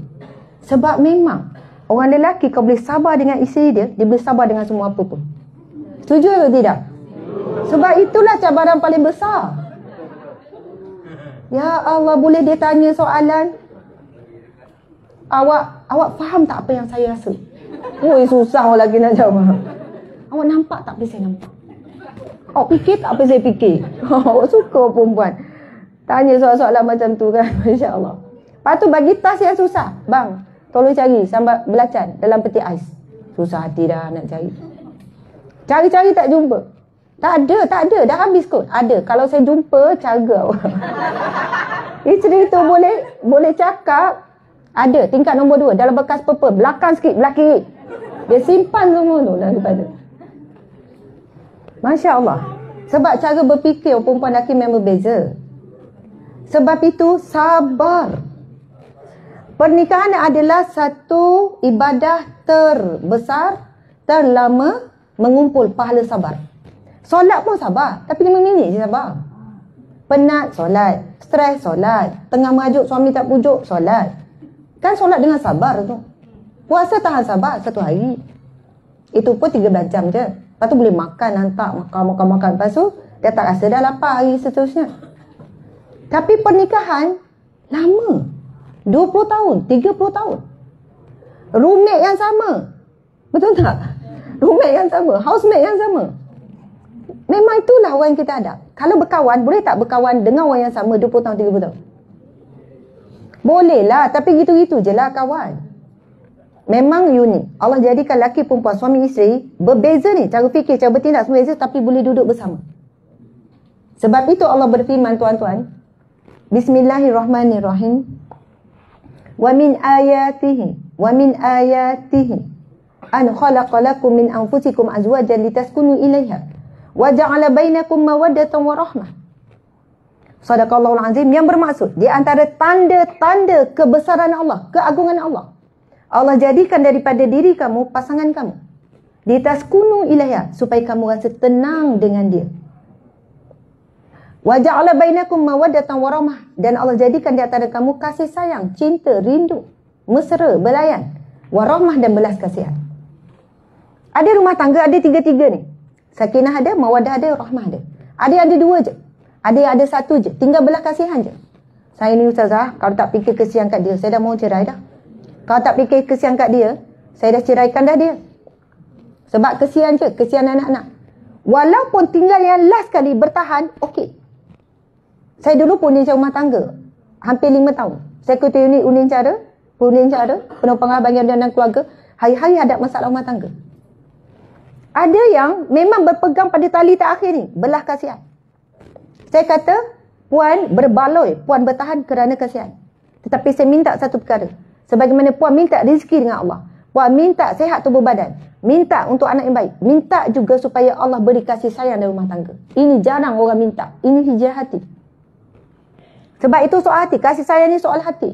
Sebab memang orang lelaki kalau boleh sabar dengan isteri dia, dia boleh sabar dengan semua apa pun. Setuju atau tidak? Sebab itulah cabaran paling besar. Ya Allah, boleh dia tanya soalan, Awak faham tak apa yang saya rasa? Susah orang lagi nak jawab. Awak nampak tak apa saya nampak? Awak fikir tak apa saya fikir? Awak suka perempuan tanya soalan-soalan macam tu kan. Masya Allah. Lepas tu bagi tas yang susah, bang, tolong cari sambal belacan dalam peti ais. Susah hati dah nak cari. Cari-cari tak jumpa. Tak ada. Dah habis kot. Ada. Kalau saya jumpa, cara awak. Isteri tu boleh cakap. Ada. Tingkat nombor 2. Dalam bekas purple. Belakang sikit. Belah kiri. Dia simpan semua tu daripada. Masya Allah. Sebab cara berfikir perempuan lelaki memang berbeza. Sebab itu sabar. Pernikahan adalah satu ibadah terbesar, terlama mengumpul pahala sabar. Solat pun sabar, tapi 5 minit je sabar. Penat, solat. Stres, solat. Tengah merajuk, suami tak pujuk, solat. Kan solat dengan sabar tu. Puasa tahan sabar 1 hari. Itu pun 13 jam je. Lepas tu boleh makan, hantar, makan. Lepas tu, dia tak rasa dah lapar hari seterusnya. Tapi pernikahan, lama. 20 tahun, 30 tahun. Roommate yang sama. Betul tak? Roommate yang sama, housemate yang sama. Memang itulah orang yang kita ada. Kalau berkawan, boleh tak berkawan dengan orang yang sama 20 tahun, 30 tahun? Boleh lah, tapi gitu-gitu je lah kawan. Memang unik. Allah jadikan lelaki perempuan, suami isteri, berbeza ni. Cara fikir, cara bertindak semua beza, tapi boleh duduk bersama. Sebab itu Allah berfirman, tuan-tuan. Bismillahirrahmanirrahim. Wa min ayatihi an khalaqa lakum min anfusikum azwajan litaskunu ilaiha wa ja'ala bainakum mawaddatan wa rahmah. Sadaqallahul azim, yang bermaksud di antara tanda-tanda kebesaran Allah, keagungan Allah. Allah jadikan daripada diri kamu pasangan kamu. Litaskunu ilaiha, supaya kamu rasa tenang dengan dia. Wa ja'ala bainakum mawaddatan wa rahmah, dan Allah jadikan di antara kamu kasih sayang, cinta, rindu, mesra, belayan, wa rahmah, dan belas kasihan. Ada rumah tangga, ada tiga-tiga ni. Sakinah ada, mawadah ada, rahmah ada. Ada yang ada dua je. Ada yang ada satu je. Tinggal belah kasihan je. Saya ni ustazah, kalau tak fikir kesian kat dia, saya dah mau cerai dah. Kalau tak fikir kesian kat dia, saya dah ceraikan dah dia. Sebab kesian je, kesian anak-anak. Walaupun tinggal yang last kali bertahan, okey. Saya dulu pun undi rumah tangga. Hampir 5 tahun. Saya ketua unit unding cara, penopang bahagian dan keluarga. Hari-hari ada masalah rumah tangga. Ada yang memang berpegang pada tali terakhir ni, belah kasihan. Saya kata, puan berbaloi, puan bertahan kerana kasihan. Tetapi saya minta satu perkara. Sebagaimana puan minta rezeki dengan Allah. Puan minta sehat tubuh badan. Minta untuk anak yang baik. Minta juga supaya Allah beri kasih sayang dalam rumah tangga. Ini jarang orang minta. Ini hijrah hati. Sebab itu soal hati. Kasih sayang ni soal hati.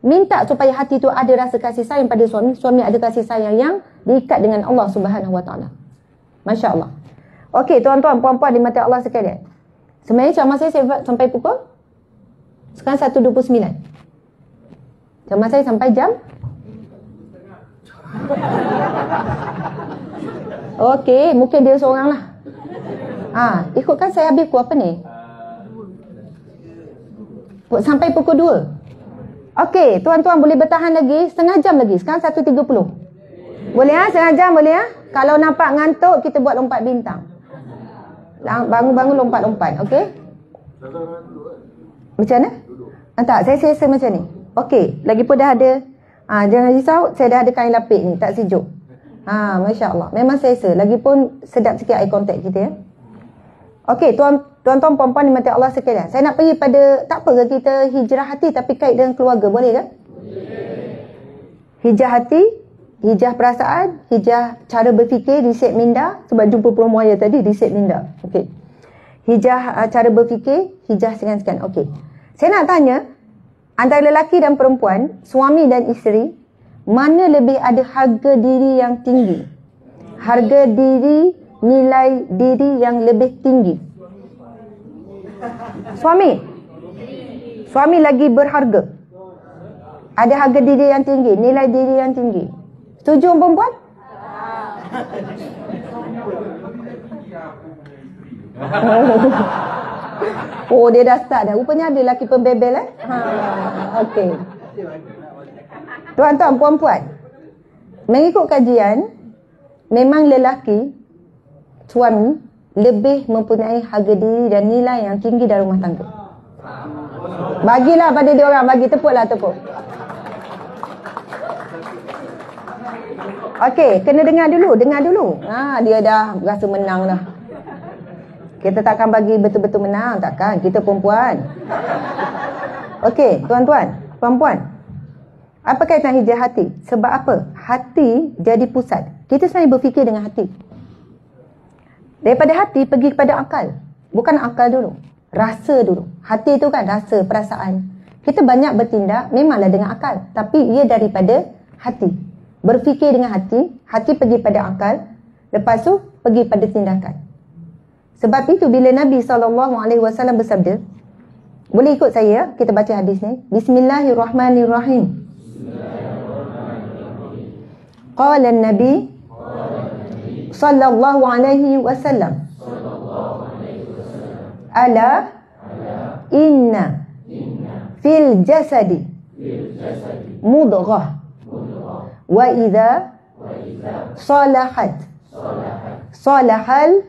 Minta supaya hati tu ada rasa kasih sayang pada suami. Suami ada kasih sayang yang diikat dengan Allah Subhanahu Wa Taala. Masya Allah. Okey, tuan-tuan, puan-puan di mata Allah sekalian. Sebenarnya ceramah saya sampai pukul sekarang 1.29. Ceramah saya sampai jam okey, mungkin dia seorang lah. Ikutkan saya habis pukul apa ni? Sampai pukul 2. Okey, tuan-tuan boleh bertahan lagi setengah jam lagi. Sekarang 1.30. Boleh setengah jam boleh Kalau nampak ngantuk, kita buat lompat bintang. Bangun-bangun lompat-lompat, okey? Macam mana? Tak, saya selesa macam ni. Okey, lagipun dah ada. Jangan risau, saya dah ada kain lapik ni, tak sejuk. Masya Allah. Memang selesa. Lagipun sedap sikit eye contact kita ya. Okey, tuan-tuan puan-puan di mata Allah sekalian. Saya nak pergi pada, tak apa ke kita hijrah hati tapi kait dengan keluarga, boleh kan? Hijrah hati, hijrah perasaan, hijrah cara berfikir, reset minda. Sebab jumpa promo ayah tadi, reset minda. Okey. Hijrah cara berfikir, hijrah sekian-sekian. Okey. Saya nak tanya, antara lelaki dan perempuan, suami dan isteri, mana lebih ada harga diri yang tinggi? Harga diri, nilai diri yang lebih tinggi. Suami lagi berharga. Ada harga diri yang tinggi, nilai diri yang tinggi. Setuju perempuan? Oh, dia dah start dah. Rupanya ada lelaki pembebel okey. Tuan-tuan, puan-puan, mengikut kajian, memang lelaki, suami, lebih mempunyai harga diri dan nilai yang tinggi dalam rumah tangga. Bagilah pada dia orang, bagi tepuklah tepuk. Okey, kena dengar dulu. Dia dah rasa menang dah. Kita takkan bagi betul-betul menang, takkan. Kita perempuan. Okey, tuan-tuan, puan-puan. Apa kaitan hijrah hati? Sebab apa? Hati jadi pusat. Kita sebenarnya berfikir dengan hati. Daripada hati pergi kepada akal. Bukan akal dulu. Rasa dulu. Hati itu kan rasa, perasaan. Kita banyak bertindak memanglah dengan akal. Tapi ia daripada hati. Berfikir dengan hati. Hati pergi pada akal. Lepas tu pergi pada tindakan. Sebab itu bila Nabi SAW bersabda, boleh ikut saya, kita baca hadis ni. Bismillahirrahmanirrahim. Qala an-nabi sallallahu alaihi wasallam, ala inna fil jasadi mudghah wa idza salahat salahal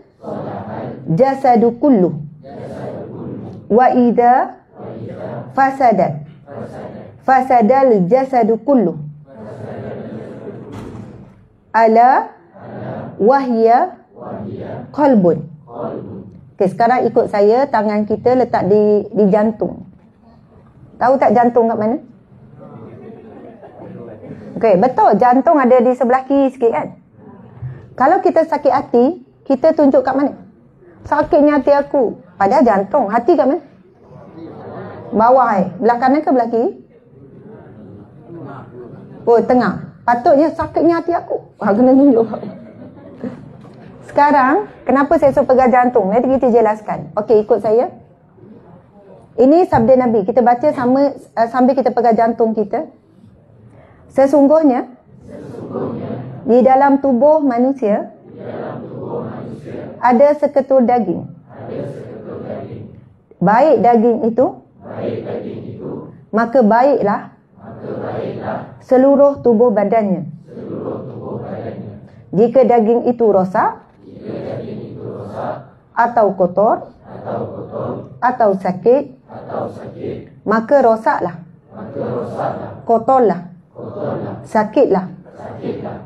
jasadu kullu wa idza fasadal jasadu kullu ala wahya qalbun. Okay, sekarang ikut saya, tangan kita letak di jantung. Tahu tak jantung kat mana? Okay, betul, jantung ada di sebelah kiri sikit kan. Kalau kita sakit hati, kita tunjuk kat mana? Sakitnya hati aku. Padahal jantung, hati kat mana? Bawah belah kanan ke belah kiri? Oh, tengah. Patutnya sakitnya hati aku. Kena tunjuk. Sekarang, kenapa saya suruh pegang jantung? Nanti kita jelaskan. Okey, ikut saya. Ini sabda Nabi. Kita baca sambil kita pegang jantung kita. Sesungguhnya Di dalam tubuh manusia ada seketul daging. Baik daging itu, maka baiklah seluruh tubuh badannya. Jika daging itu rosak atau kotor atau sakit, maka rosaklah, kotorlah, sakitlah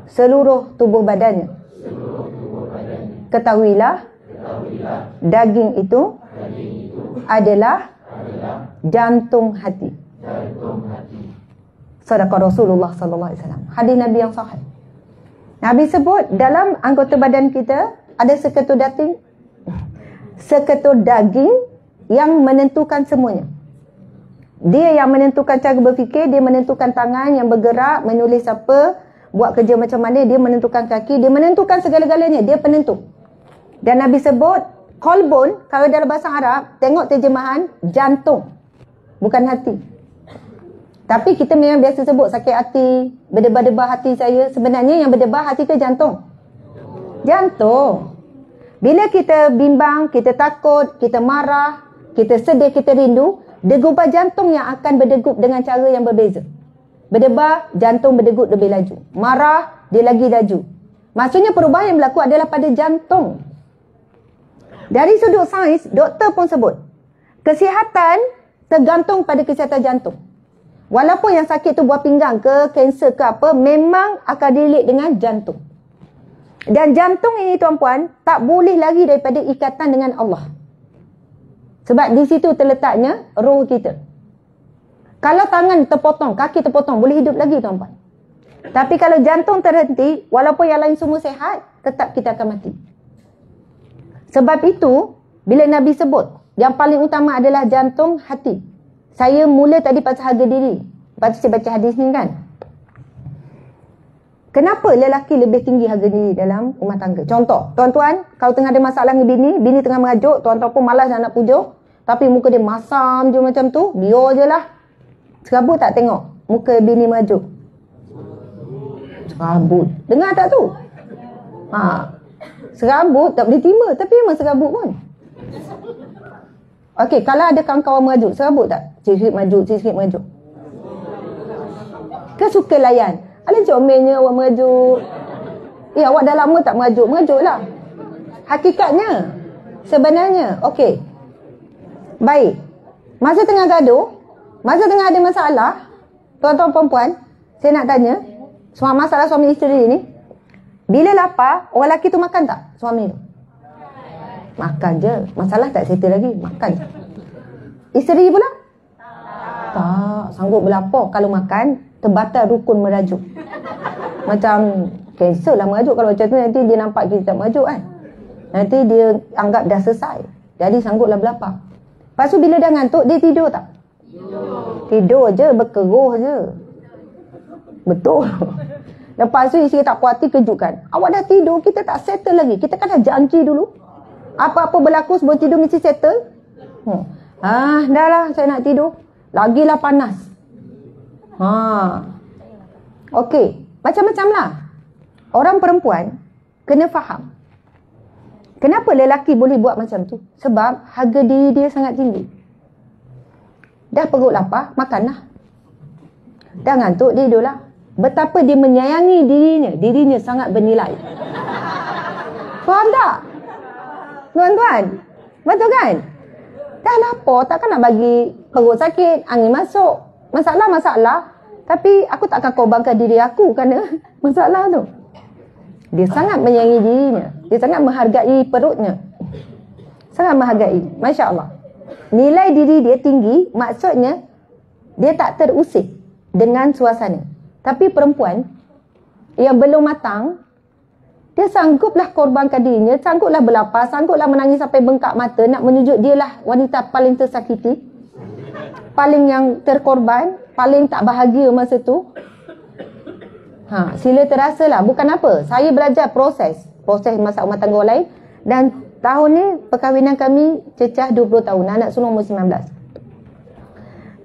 seluruh tubuh badannya. Ketahuilah, daging itu adalah jantung hati. Sadaqah Rasulullah sallallahu alaihi wasallam. Hadis Nabi yang sahih. Nabi sebut dalam anggota badan kita ada seketul daging yang menentukan semuanya. Dia yang menentukan cara berfikir, dia menentukan tangan yang bergerak, menulis apa, buat kerja macam mana, dia menentukan kaki, dia menentukan segala-galanya, dia penentu. Dan Nabi sebut kolbun, kalau dalam bahasa Arab, tengok terjemahan jantung, bukan hati. Tapi kita memang biasa sebut sakit hati, berdebar-debar hati saya. Sebenarnya yang berdebar hati ke jantung? Jantung. Bila kita bimbang, kita takut, kita marah, kita sedih, kita rindu, degupan jantung yang akan berdegup dengan cara yang berbeza. Berdebar, jantung berdegup lebih laju. Marah, dia lagi laju. Maksudnya perubahan yang berlaku adalah pada jantung. Dari sudut sains, doktor pun sebut, kesihatan tergantung pada kesihatan jantung. Walaupun yang sakit tu buah pinggang ke, kanser ke apa, memang akan relate dengan jantung. Dan jantung ini tuan-puan, tak boleh lagi daripada ikatan dengan Allah. Sebab di situ terletaknya roh kita. Kalau tangan terpotong, kaki terpotong, boleh hidup lagi tuan-puan. Tapi kalau jantung terhenti, walaupun yang lain semua sehat, tetap kita akan mati. Sebab itu, bila Nabi sebut, yang paling utama adalah jantung hati. Saya mula tadi pasal harga diri. Lepas tu saya baca hadis ni kan. Kenapa lelaki lebih tinggi harga diri dalam rumah tangga? Contoh, tuan-tuan, kalau tengah ada masalah dengan bini tengah mengajuk, tuan-tuan pun malas nak pujuk, tapi muka dia masam je macam tu, biar je lah. Serabut tak tengok muka bini mengajuk? Serabut. Dengar tak tu? Serabut tak boleh terima, tapi memang serabut pun. Okey, kalau ada kawan-kawan mengajuk, serabut tak? Sikit mengajuk. Ke suka layan? Alah comelnya awak mengajuk. Awak dah lama tak mengajuklah. Hakikatnya, sebenarnya, okey. Baik. Masa tengah gaduh, masa tengah ada masalah, tuan-tuan perempuan, saya nak tanya, soal masalah suami isteri ni, bila lapar, orang lelaki tu makan tak? Suami tu? Makan je. Masalah tak settle lagi. Makan je. Isteri pula? Tak. Sanggup berlapar. Kalau makan, terbatal rukun merajuk. Macam cancel lah merajuk. Kalau macam tu nanti dia nampak kita tak merajuk kan. Nanti dia anggap dah selesai. Jadi sangguplah berlapar. Lepas tu bila dah ngantuk, dia tidur tak? Tidur je. Berkeruh je. Betul. Lepas tu isteri tak puas hati, kejutkan. Awak dah tidur, kita tak settle lagi. Kita kan dah janji dulu. Apa-apa berlaku sebelum tidur mesti settle. Dah lah saya nak tidur. Lagilah panas. Okey, macam-macam lah. Orang perempuan kena faham. Kenapa lelaki boleh buat macam tu? Sebab harga diri dia sangat tinggi. Dah perut lapar, makanlah. Dah ngantuk, tidurlah. Betapa dia menyayangi dirinya. Dirinya sangat bernilai. Faham tak? Tuan-tuan, betul kan? Dah lapar, takkan nak bagi perut sakit, angin masuk. Masalah-masalah. Tapi aku tak akan korbankan diri aku kerana masalah tu. Dia sangat menyayangi dirinya. Dia sangat menghargai perutnya. Sangat menghargai. Masya Allah. Nilai diri dia tinggi, maksudnya dia tak terusik dengan suasana. Tapi perempuan yang belum matang, dia sangguplah korbankan dirinya, sangguplah berlapar, sangguplah menangis sampai bengkak mata, nak menunjuk dia lah wanita paling tersakiti, paling yang terkorban, paling tak bahagia masa tu. Sila terasalah. Bukan apa, saya belajar proses masak rumah tangga lain. Dan tahun ni perkahwinan kami cecah 20 tahun, anak sulung umur 19.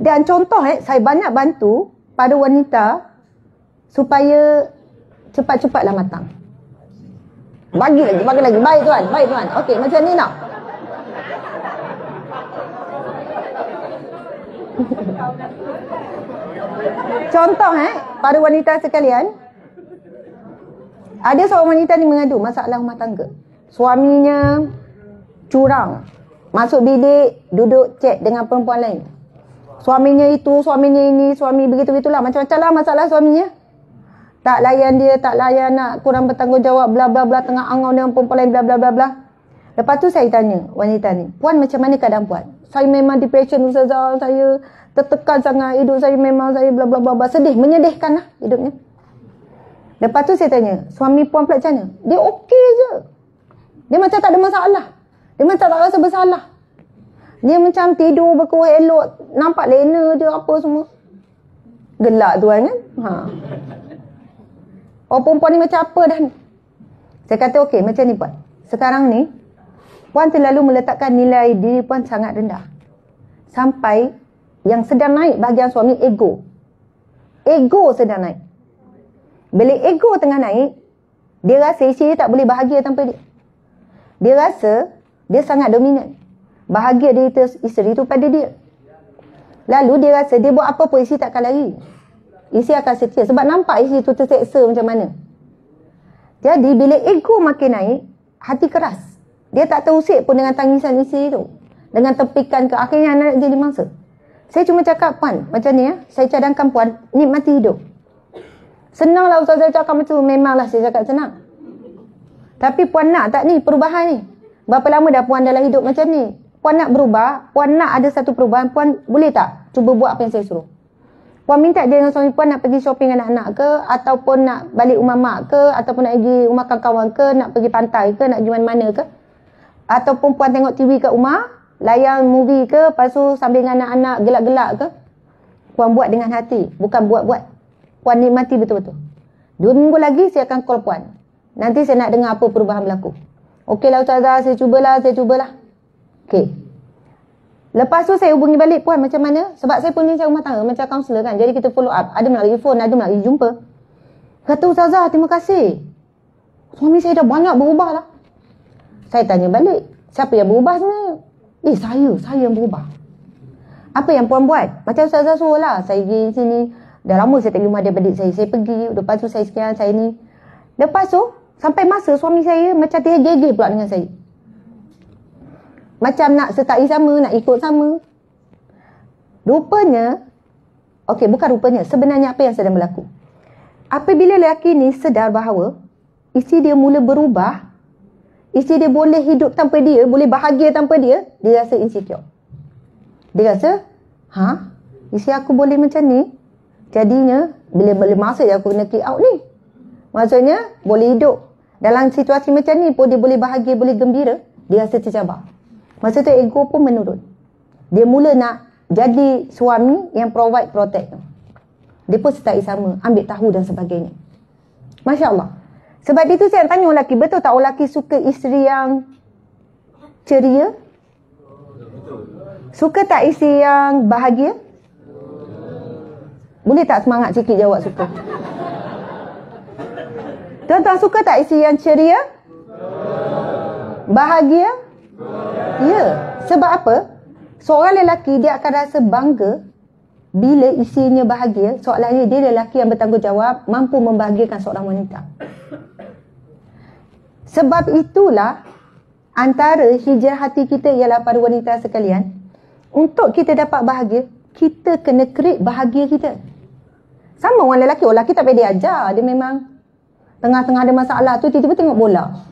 Dan contoh saya banyak bantu pada wanita supaya cepat-cepatlah matang. Bagi lagi. Baik tuan. Okey, macam ni nak. Contoh para wanita sekalian, ada seorang wanita ni mengadu masalah rumah tangga. Suaminya curang, masuk bilik, duduk chat dengan perempuan lain. Suaminya itu, suaminya ini, suami begitu-begitulah. Macam-macam lah masalah suaminya. Tak layan dia, tak layan, nak kurang bertanggungjawab, bla bla bla, tengah angau dengan perempuan lain, bla bla bla bla. Lepas tu saya tanya wanita ni, puan macam mana keadaan puan? Saya memang depression Ustazah, saya tertekan sangat, hidup saya memang saya bla bla bla bla, sedih, menyedihkan lah hidupnya. Lepas tu saya tanya, suami puan pula macam mana? Dia okey je. Dia macam tak ada masalah. Dia macam tak rasa bersalah. Dia macam tidur berkuah elok, nampak lena je apa semua. Gelak tuan kan? Oh, perempuan ni macam apa dah ni? Saya kata okey, macam ni puan. Sekarang ni, puan terlalu meletakkan nilai diri puan sangat rendah. Sampai yang sedang naik bahagian suami, ego. Ego sedang naik. Bila ego tengah naik, dia rasa isteri dia tak boleh bahagia tanpa dia. Dia rasa dia sangat dominan. Bahagia dia isteri tu pada dia. Lalu dia rasa dia buat apa pun isteri takkan lari. Isteri akan setia sebab nampak isteri tu terseksa macam mana. Jadi bila ego makin naik, hati keras. Dia tak terusik pun dengan tangisan isteri tu, dengan tepikan ke, akhirnya anak jadi mangsa. Saya cuma cakap, puan, macam ni saya cadangkan puan nikmati hidup. Senanglah Ustazah cakap macam tu. Memanglah saya cakap senang. Tapi puan nak tak ni perubahan ni? Berapa lama dah puan dalam hidup macam ni? Puan nak berubah, puan nak ada satu perubahan, puan boleh tak cuba buat apa yang saya suruh? Puan minta je dengan suami puan nak pergi shopping anak-anak ke, ataupun nak balik rumah mak ke, ataupun nak pergi rumah kawan-kawan ke, nak pergi pantai ke, nak pergi mana-mana ke, ataupun puan tengok TV kat rumah, layan movie ke, lepas tu sambil dengan anak-anak gelak-gelak ke. Puan buat dengan hati, bukan buat-buat. Puan nikmati betul-betul. 2 minggu lagi saya akan call puan. Nanti saya nak dengar apa perubahan berlaku. Okeylah Ustazah, saya cubalah. Okey. Lepas tu saya hubungi balik puan macam mana? Sebab saya punya rumah tangga macam kaunselor kan. Jadi kita follow up. Ada melalui phone, ada melalui jumpa. Kata Ustazah, terima kasih. Suami saya dah banyak berubah lah. Saya tanya balik, siapa yang berubah sebenarnya? Saya yang berubah. Apa yang puan buat? Macam Ustazah suruh lah. Saya pergi sini. Dah lama saya tak pergi rumah adik-adik saya. Saya pergi. Lepas tu saya sekian, saya ni. Lepas tu, sampai masa suami saya macam tergege pula dengan saya. Macam nak sertai sama, nak ikut sama. Rupanya, bukan rupanya, sebenarnya apa yang sedang berlaku? Apabila lelaki ni sedar bahawa isteri dia mula berubah, isteri dia boleh hidup tanpa dia, boleh bahagia tanpa dia, dia rasa insecure. Dia rasa, isteri aku boleh macam ni, jadinya bila masa je aku kena kick out ni. Maksudnya, boleh hidup dalam situasi macam ni pun dia boleh bahagia, boleh gembira, dia rasa tercabar. Masa tu ego pun menurun. Dia mula nak jadi suami yang provide, protect. Dia pun sertai sama, ambil tahu dan sebagainya. Masya Allah. Sebab itu saya tanya lelaki, betul tak lelaki suka isteri yang ceria? Suka tak isteri yang bahagia? Boleh tak semangat sikit jawab suka? Tuan-tuan suka tak isteri yang ceria? Bahagia? Ya. Sebab apa? Seorang lelaki dia akan rasa bangga bila isterinya bahagia. Soalannya dia lelaki yang bertanggungjawab, mampu membahagiakan seorang wanita. Sebab itulah antara hijrah hati kita ialah para wanita sekalian. Untuk kita dapat bahagia, kita kena create bahagia kita. Sama orang lelaki. Orang lelaki tak payah dia ajar. Dia memang tengah-tengah ada masalah tu, tiba-tiba tengok bola.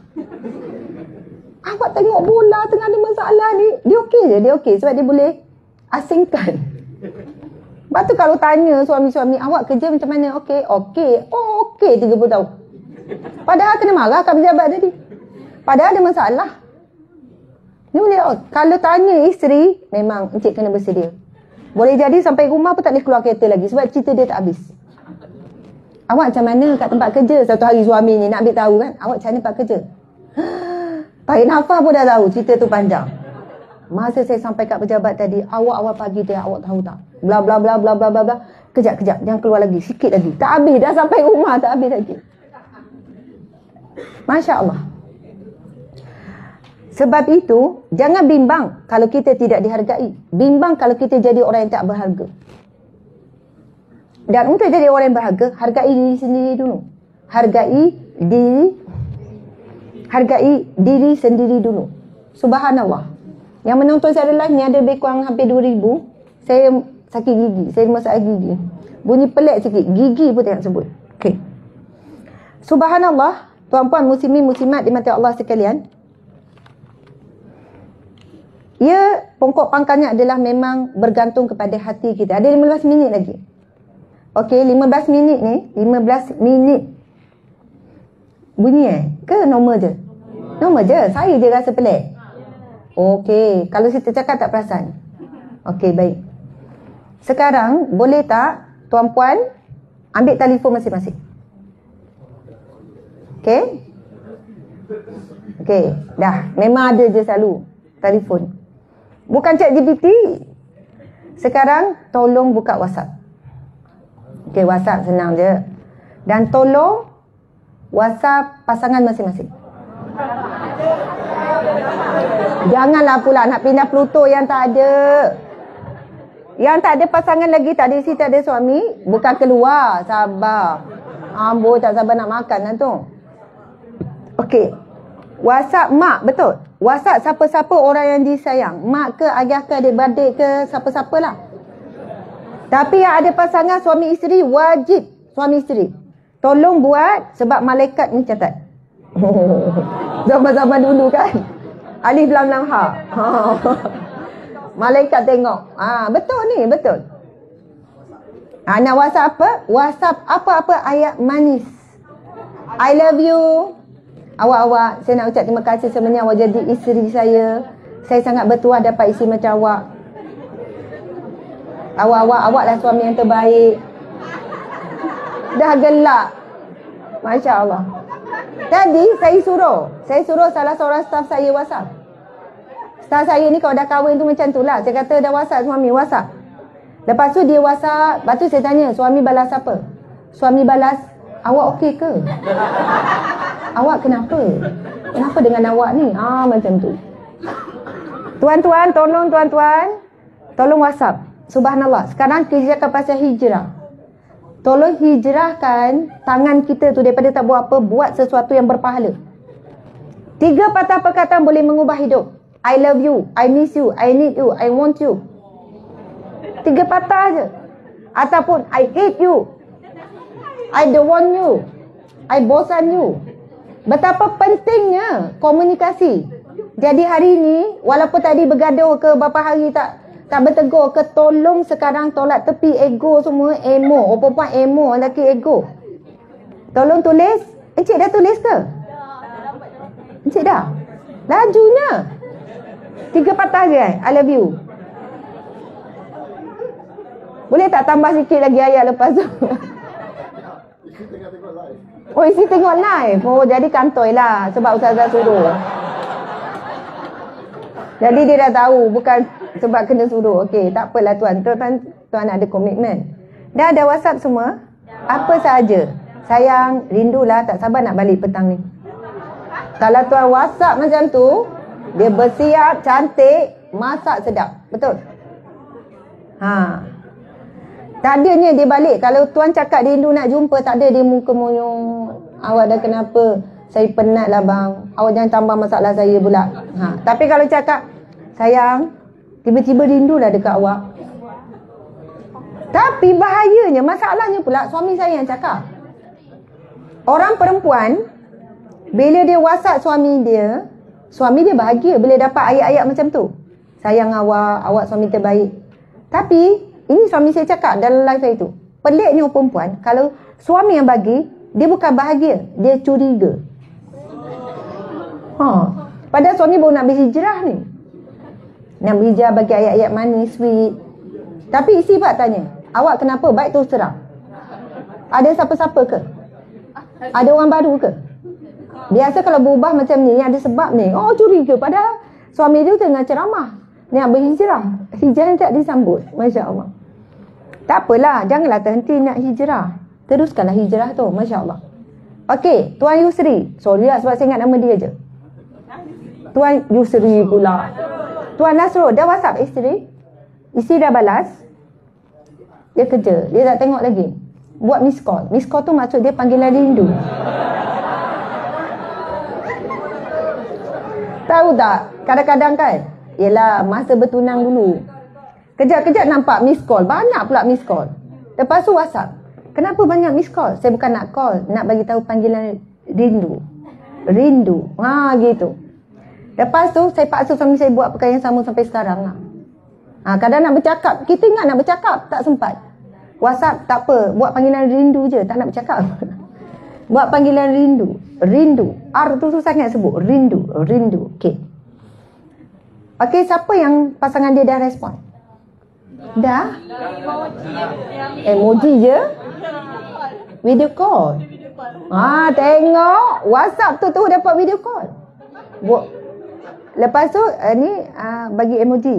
Awak tengok bola tengah ada masalah ni. Dia okey je, dia okey. Sebab dia boleh asingkan. Lepas tu kalau tanya suami-suami, awak kerja macam mana? Okey. Oh, okey 30 tahun. Padahal kena marah kat pejabat tadi. Padahal ada masalah. Ni boleh, kalau tanya isteri, memang encik kena bersedia. Boleh jadi sampai rumah pun tak boleh keluar kereta lagi. Sebab cerita dia tak habis. Awak macam mana kat tempat kerja? Satu hari suami ni nak ambil tahu kan. Awak macam mana tempat kerja? Tarik nafas pun dah tahu. Cerita tu panjang. Masa saya sampai kat pejabat tadi, awak pagi dia, awak tahu tak? Bla bla bla bla bla bla bla. Kejap. Jangan keluar lagi. Sikit lagi. Tak habis. Dah sampai rumah. Tak habis lagi. Masya Allah. Sebab itu, jangan bimbang kalau kita tidak dihargai. Bimbang kalau kita jadi orang yang tak berharga. Dan untuk jadi orang yang berharga, hargai diri sendiri dulu. Hargai diri sendiri dulu. Subhanallah. Yang menonton saya live ni ada lebih kurang hampir 2,000. Saya sakit gigi. Saya masalah gigi. Bunyi pelik sikit. Gigi pun tak nak sebut. Okay. Subhanallah. Tuan-puan muslimin muslimat dimati Allah sekalian. Ya, pokok pangkalnya adalah memang bergantung kepada hati kita. Ada 15 minit lagi. Okey, 15 minit ni. 15 minit. Bunyi ke normal je? Normal je. Saya je rasa pelik. Okey, kalau saya cakap tak perasan. Okey, baik. Sekarang boleh tak tuan-puan ambil telefon masing-masing? Okey? Okey, dah. Memang ada je selalu telefon. Bukan ChatGPT. Sekarang tolong buka WhatsApp. Okey, WhatsApp senang je. Dan tolong WhatsApp pasangan masing-masing. Janganlah pula nak pindah Pluto yang tak ada. Yang tak ada pasangan lagi, tak ada isteri, tak ada suami, bukan keluar. Sabar. Amboi, tak sabar nak makan lah tu. Okey. WhatsApp mak, betul. WhatsApp siapa-siapa orang yang disayang. Mak ke, ayah ke, adik-beradik ke, siapa-siapa lah. Tapi yang ada pasangan suami isteri, wajib suami isteri. Tolong buat sebab malaikat ni catat. Zaman-zaman dulu kan. Alif lam lam ha. Malaikat tengok. Betul ni, betul. Nak WhatsApp apa? WhatsApp apa-apa ayat manis. I love you. Awak-awak, saya nak ucap terima kasih sebenarnya awak jadi isteri saya. Saya sangat bertuah dapat isteri macam awak. Awaklah suami yang terbaik. Dah gelak. Masya Allah. Tadi saya suruh salah seorang staff saya WhatsApp. Staff saya ni kalau dah kahwin tu macam tu lah. Saya kata dah WhatsApp suami, WhatsApp. Lepas tu dia WhatsApp. Lepas tu saya tanya, suami balas apa? Suami balas, awak okey ke? Awak kenapa? Kenapa dengan awak ni? Macam tu. Tuan-tuan, tolong WhatsApp. Subhanallah. Sekarang kita cakap pasal hijrah. Tolong hijrahkan tangan kita tu daripada tak buat apa, buat sesuatu yang berpahala. 3 patah perkataan boleh mengubah hidup. I love you, I miss you, I need you, I want you. 3 patah je. Ataupun I hate you, I don't want you, I bosan you. Betapa pentingnya komunikasi. Jadi hari ini, walaupun tadi bergaduh ke berapa hari tak bertegur ke, tolong sekarang tolak tepi ego semua. Emo, perempuan emo, lelaki ego. Tolong tulis. Encik dah tulis ke? Encik dah? Lajunya 3 patah je I love you. Boleh tak tambah sikit lagi ayat lepas tu? Oh, isi tengok live. Oh, jadi kantoi lah sebab Ustazah suruh. Jadi dia dah tahu, bukan sebab kena suruh. Okey, tak apalah tuan ada komitmen. Dah ada WhatsApp semua? Apa sahaja. Sayang, rindulah, tak sabar nak balik petang ni. Kalau tuan WhatsApp macam tu, dia bersiap, cantik, masak sedap. Betul? Tak adanya dia balik. Kalau tuan cakap rindu nak jumpa, tak ada dia muka monyong. Awak dah kenapa? Saya penat lah bang. Awak jangan tambah masalah saya pula. Tapi kalau cakap, sayang, tiba-tiba rindulah dekat awak. Tapi bahayanya, masalahnya pula suami saya yang cakap. Orang perempuan, bila dia WhatsApp suami dia bahagia bila dapat ayat-ayat macam tu. Sayang awak suami terbaik. Tapi ini suami saya cakap dalam live saya tu. Peliknya perempuan, kalau suami yang bagi, dia bukan bahagia, dia curiga. Padahal suami baru nak berhijrah ni. Nak berhijrah bagi ayat-ayat manis, sweet. Tapi isi pak tanya, awak kenapa? Baik terus terang. Ada siapa-siapa ke? Ada orang baru ke? Biasa kalau berubah macam ni, ada sebab ni. Oh, curiga. Padahal suami dia tengah ceramah. Nak berhijrah. Hijrah tak disambut. Masya Allah. Tak apalah. Janganlah terhenti nak hijrah. Teruskanlah hijrah tu. Masya Allah. Okey, Tuan Yusri. Sorry lah sebab saya ingat nama dia je. Tuan Yusri pula. Tuan Nasrul, dah WhatsApp isteri? Isteri dah balas? Dia kerja, dia tak tengok lagi. Buat miss call. Miss call tu maksud dia panggilan rindu. Tahu tak? Kadang-kadang kan, yelah masa bertunang dulu, kejap-kejap nampak miss call. Banyak pula miss call. Lepas tu WhatsApp. Kenapa banyak miss call? Saya bukan nak call, nak bagi tahu panggilan rindu. Rindu. Gitu. Lepas tu saya paksa suami saya buat perkara yang sama sampai sekarang lah. Kadang nak bercakap, kita ingat nak bercakap, tak sempat. WhatsApp tak apa, buat panggilan rindu je, tak nak bercakap. Buat panggilan rindu. Rindu. R tu susah sangat sebut. Rindu. Rindu. Okey. Okey, siapa yang pasangan dia dah respon? Dah? Emoji je? Video call. Tengok. WhatsApp tu dapat video call. Lepas tu bagi emoji.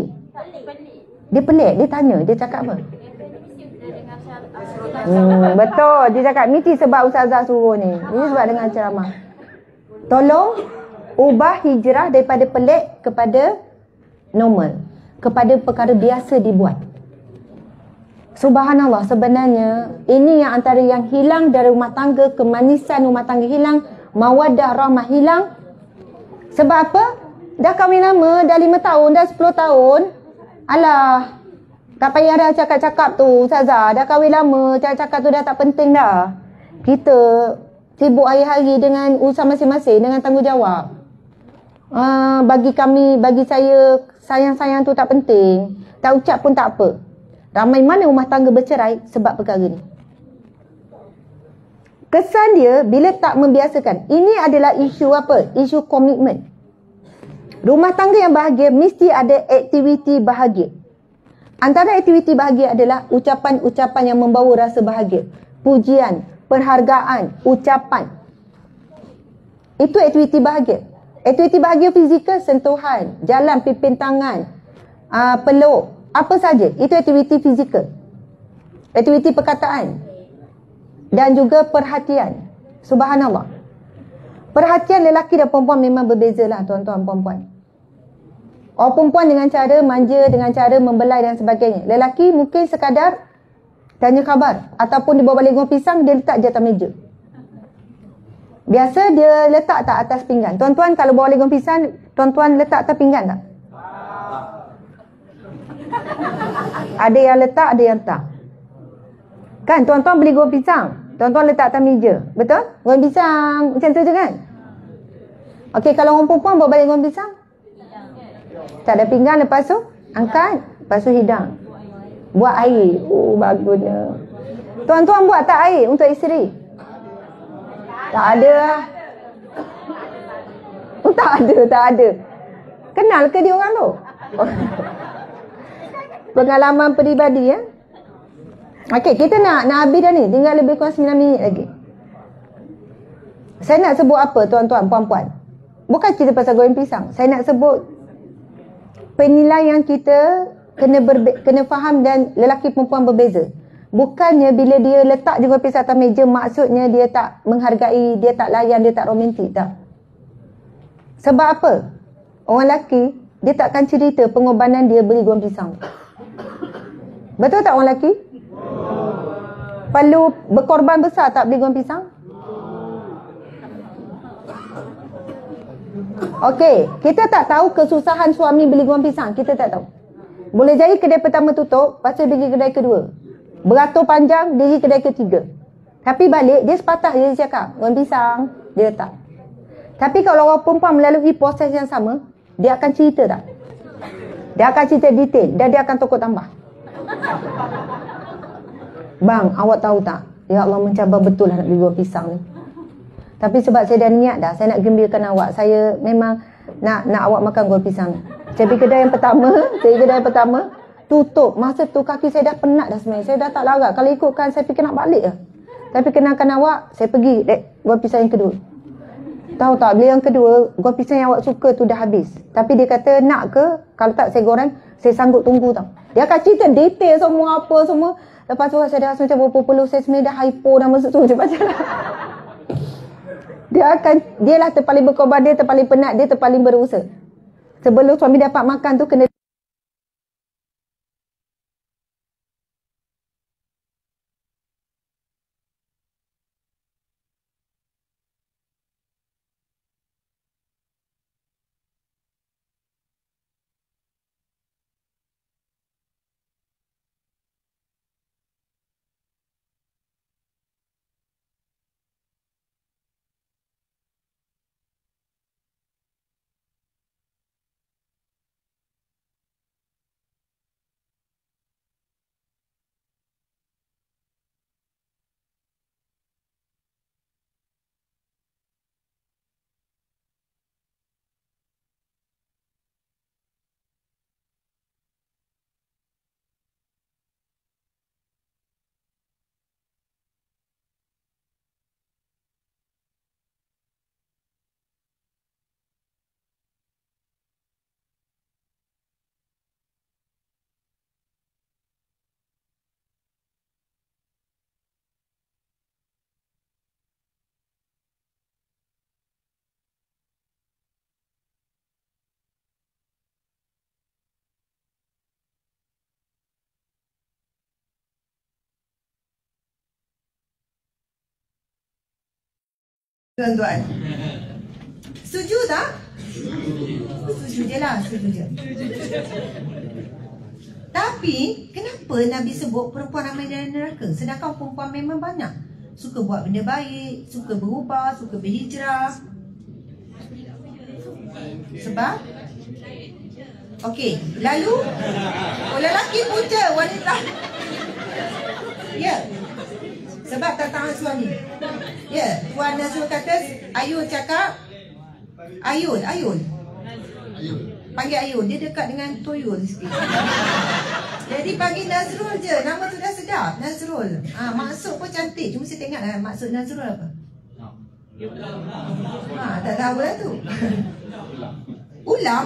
Dia pelik, dia tanya, dia cakap apa? Betul, dia cakap miti sebab Ustazah suruh ni. Ini sebab dengan ceramah. Tolong ubah hijrah daripada pelik kepada normal, kepada perkara biasa dibuat. Subhanallah, sebenarnya ini yang antara yang hilang dari rumah tangga, kemanisan rumah tangga hilang, mawaddah rahmah hilang. Sebab apa? Dah kahwin lama, dah 5 tahun, dah 10 tahun. Alah, tak payah dah cakap-cakap tu, Ustazah. Dah kahwin lama, cakap-cakap tu dah tak penting dah. Kita sibuk hari-hari dengan urusan masing-masing, dengan tanggungjawab. Bagi saya, sayang-sayang tu tak penting. Tak ucap pun tak apa. Ramai mana rumah tangga bercerai sebab perkara ni. Kesan dia bila tak membiasakan. Ini adalah isu apa? Isu komitmen. Rumah tangga yang bahagia mesti ada aktiviti bahagia. Antara aktiviti bahagia adalah ucapan-ucapan yang membawa rasa bahagia. Pujian, penghargaan, ucapan. Itu aktiviti bahagia. Aktiviti bahagia fizikal, sentuhan, jalan, pimpin tangan, peluk, apa saja. Itu aktiviti fizikal. Aktiviti perkataan. Dan juga perhatian. Subhanallah. Perhatian lelaki dan perempuan memang berbeza lah, tuan-tuan perempuan. Orang perempuan dengan cara manja, dengan cara membelai dan sebagainya. Lelaki mungkin sekadar tanya khabar. Ataupun dia bawa balik goreng pisang, dia letak je atas meja. Biasa dia letak tak atas pinggan? Tuan-tuan kalau bawa balik goreng pisang, tuan-tuan letak atas pinggan tak? Ada yang letak, ada yang tak. Kan tuan-tuan beli goreng pisang, tuan-tuan letak atas meja. Betul? Goreng pisang macam tu je kan? Okey, kalau orang perempuan bawa balik goreng pisang, tak ada pinggan, lepas tu angkat, lepas tu hidang. Buat air. Oh, bagusnya. Tuan-tuan buat tak air untuk isteri? Tak ada lah. Oh, tak ada. Kenal ke dia orang tu? Pengalaman peribadi ya. Okey, kita nak habis dah ni. Tinggal lebih kurang 9 minit lagi. Saya nak sebut apa tuan-tuan, puan-puan? Bukan cerita pasal goreng pisang. Saya nak sebut penilaian kita kena faham dan lelaki perempuan berbeza. Bukannya bila dia letak je goreng pisang atas meja, maksudnya dia tak menghargai, dia tak layan, dia tak romantik. Tak. Sebab apa? Orang lelaki, dia takkan cerita pengorbanan dia beli goreng pisang. Betul tak orang lelaki? Perlu berkorban besar tak beli goreng pisang? Okey, kita tak tahu kesusahan suami beli goreng pisang. Kita tak tahu. Boleh jadi kedai pertama tutup, lepas tu pergi kedai kedua. Beratur panjang, dia pergi kedai ketiga. Tapi balik, dia sepatah dia cakap, goreng pisang, dia letak. Tapi kalau orang perempuan melalui proses yang sama, dia akan cerita tak? Dia akan cerita detail dan dia akan tokok tambah. Bang, awak tahu tak? Ya Allah, mencabar betul lah nak beli goreng pisang ni. Tapi sebab saya dah niat dah, saya nak gembirakan awak. Saya memang nak awak makan goreng pisang. Saya pergi kedai yang pertama, tutup. Masa tu kaki saya dah penat dah sebenarnya. Saya dah tak larat. Kalau ikutkan, saya fikir nak balik lah. Tapi kenalkan awak, saya pergi goreng pisang yang kedua. Tahu tak, beli yang kedua, goreng pisang yang awak suka tu dah habis. Tapi dia kata, nak ke? Kalau tak saya goreng, saya sanggup tunggu tau. Dia akan cerita detail semua, apa semua. Lepas tu saya dah rasa macam berapa puluh, saya sebenarnya dah hypo dah masa tu je macam lah. Dia lah terpaling berkorban, dia terpaling penat, dia terpaling berusaha. Sebelum suami dapat makan tu kena tuan-tuan. Setuju tak? Setuju je lah, setuju je. Tapi, kenapa Nabi sebut perempuan ramai dalam neraka? Sedangkan perempuan memang banyak. Suka buat benda baik, suka berubah, suka berhijrah. Sebab? Okey, lalu lelaki punca, wanita. Ya. Sebab tak tahan suami. Ya, Puan Nazrul kata, Ayun cakap, Ayun. Panggil Ayun, dia dekat dengan Toyol sikit. Jadi panggil Nazrul je, nama tu dah sedap, Nazrul. Maksud pun cantik, cuma saya tengok lah maksud Nazrul apa. Tak tahu lah tu. Ulam.